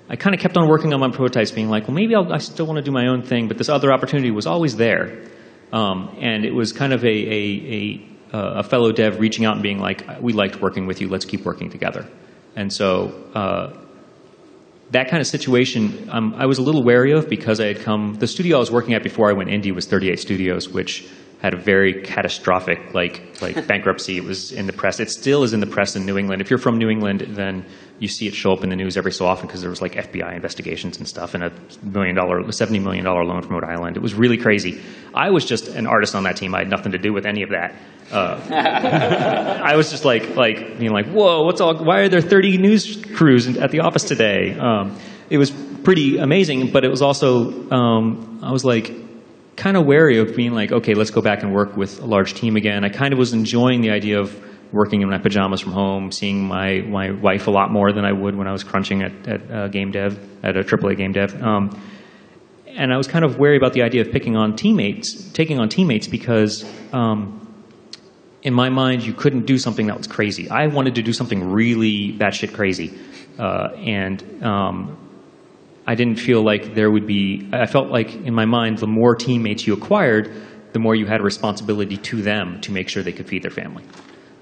I kind of kept on working on my prototypes, being like, well, maybe I still want to do my own thing, but this other opportunity was always there. And it was kind of a fellow dev reaching out and being like, we liked working with you, let's keep working together. And so that kind of situation I was a little wary of because I had come, the studio I was working at before I went indie was 38 Studios, which had a very catastrophic like bankruptcy. It was in the press. It still is in the press in New England. If you're from New England, then you see it show up in the news every so often because there was like FBI investigations and stuff and a $70 million loan from Rhode Island. It was really crazy. I was just an artist on that team. I had nothing to do with any of that. I was just like being like, whoa, why are there 30 news crews at the office today? It was pretty amazing, but it was also, I was like kind of wary of being like, okay, let's go back and work with a large team again. I kind of was enjoying the idea of working in my pajamas from home, seeing my wife a lot more than I would when I was crunching at game dev, at a AAA game dev. And I was kind of wary about the idea of taking on teammates because in my mind, you couldn't do something that was crazy. I wanted to do something really batshit crazy. I didn't feel like there would be, I felt like in my mind, the more teammates you acquired, the more you had a responsibility to them to make sure they could feed their family.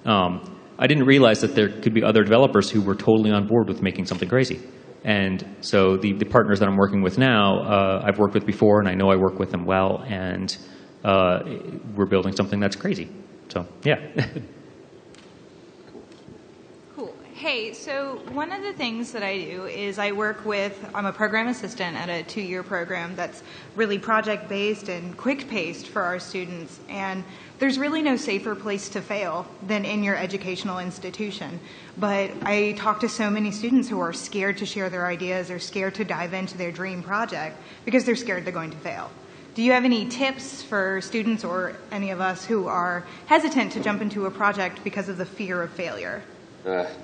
I didn't realize that there could be other developers who were totally on board with making something crazy. And so the partners that I'm working with now, I've worked with before, and I know I work with them well, and we're building something that's crazy. So, yeah. Cool. Hey, so one of the things that I do is I'm a program assistant at a 2-year program that's really project-based and quick-paced for our students. And there's really no safer place to fail than in your educational institution. But I talk to so many students who are scared to share their ideas or scared to dive into their dream project because they're scared they're going to fail. Do you have any tips for students or any of us who are hesitant to jump into a project because of the fear of failure?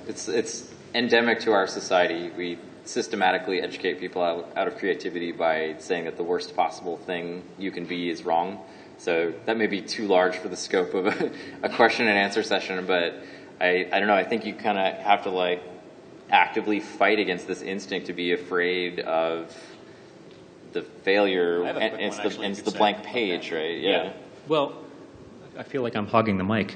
It's endemic to our society. We systematically educate people out of creativity by saying that the worst possible thing you can be is wrong. So that may be too large for the scope of a question and answer session, but I don't know. I think you kind of have to like actively fight against this instinct to be afraid of the failure, and it's the blank page, right? Yeah. Well, I feel like I'm hogging the mic.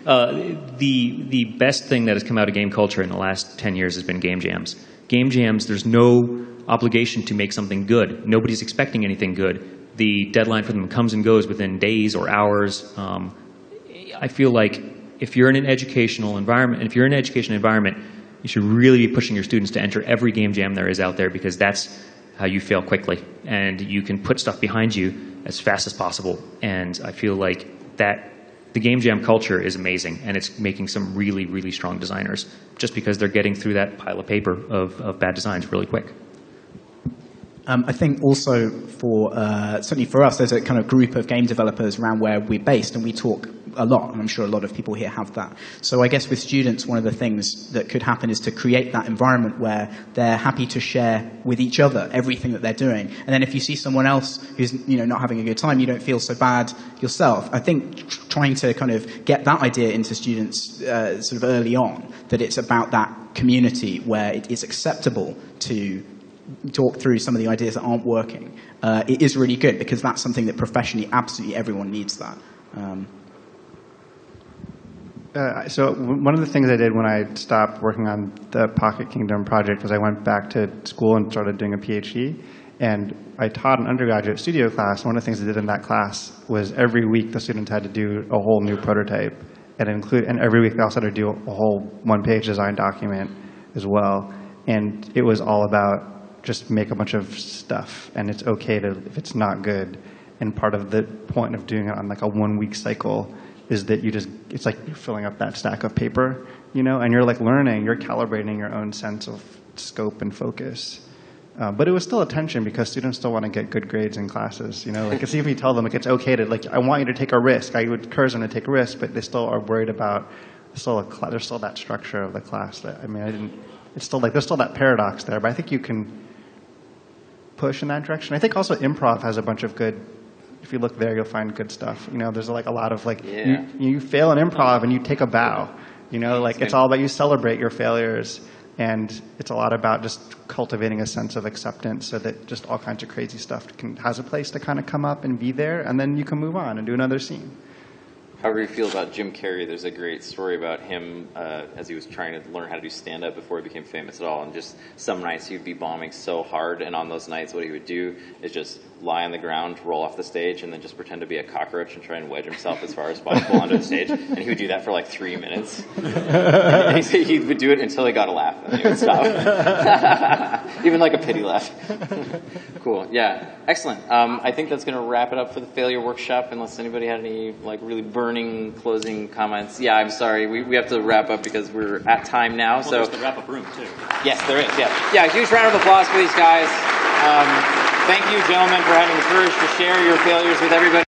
The best thing that has come out of game culture in the last 10 years has been game jams. Game jams, there's no obligation to make something good. Nobody's expecting anything good. The deadline for them comes and goes within days or hours. I feel like if you're in an educational environment, you should really be pushing your students to enter every game jam there is out there because that's how you fail quickly. And you can put stuff behind you as fast as possible. And I feel like that the game jam culture is amazing, and it's making some really, really strong designers just because they're getting through that pile of paper of bad designs really quick. I think also certainly for us, there's a kind of group of game developers around where we're based, and we talk a lot, and I'm sure a lot of people here have that. So I guess with students, one of the things that could happen is to create that environment where they're happy to share with each other everything that they're doing. And then if you see someone else who's not having a good time, you don't feel so bad yourself. I think trying to kind of get that idea into students sort of early on, that it's about that community where it is acceptable to talk through some of the ideas that aren't working, it is really good because that's something that professionally absolutely everyone needs that. So one of the things I did when I stopped working on the Pocket Kingdom project was I went back to school and started doing a PhD, and I taught an undergraduate studio class. One of the things I did in that class was every week the students had to do a whole new prototype, and every week they also had to do a whole one-page design document as well. And it was all about just make a bunch of stuff, and it's okay if it's not good. And part of the point of doing it on like a 1-week cycle is that it's like you're filling up that stack of paper, and you're like learning, you're calibrating your own sense of scope and focus. But it was still a tension because students still want to get good grades in classes, like it's even if you tell them like it's okay to I want you to take a risk. I would encourage them to take a risk, but they still are worried about there's still that structure of the class that it's still there's still that paradox there, but I think you can push in that direction. I think also improv has a bunch of good, if you look there, you'll find good stuff. There's like a lot of you fail in improv and you take a bow, it's all about you celebrate your failures And it's a lot about just cultivating a sense of acceptance so that just all kinds of crazy stuff has a place to kind of come up and be there, and then you can move on and do another scene. However you feel about Jim Carrey, there's a great story about him as he was trying to learn how to do stand-up before he became famous at all. And just some nights he would be bombing so hard, and on those nights what he would do is just lie on the ground, roll off the stage, and then just pretend to be a cockroach and try and wedge himself as far as possible onto the stage. And he would do that for like 3 minutes. And he would do it until he got a laugh, and then he would stop. Even like a pity laugh. Cool. Yeah. Excellent. I think that's going to wrap it up for the failure workshop, unless anybody had any like really burning closing comments. Yeah, I'm sorry. We have to wrap up because we're at time now. Well, so there's the wrap-up room, too. Yes, there is. Yeah. Yeah, a huge round of applause for these guys. Thank you, gentlemen, for having the courage to share your failures with everybody.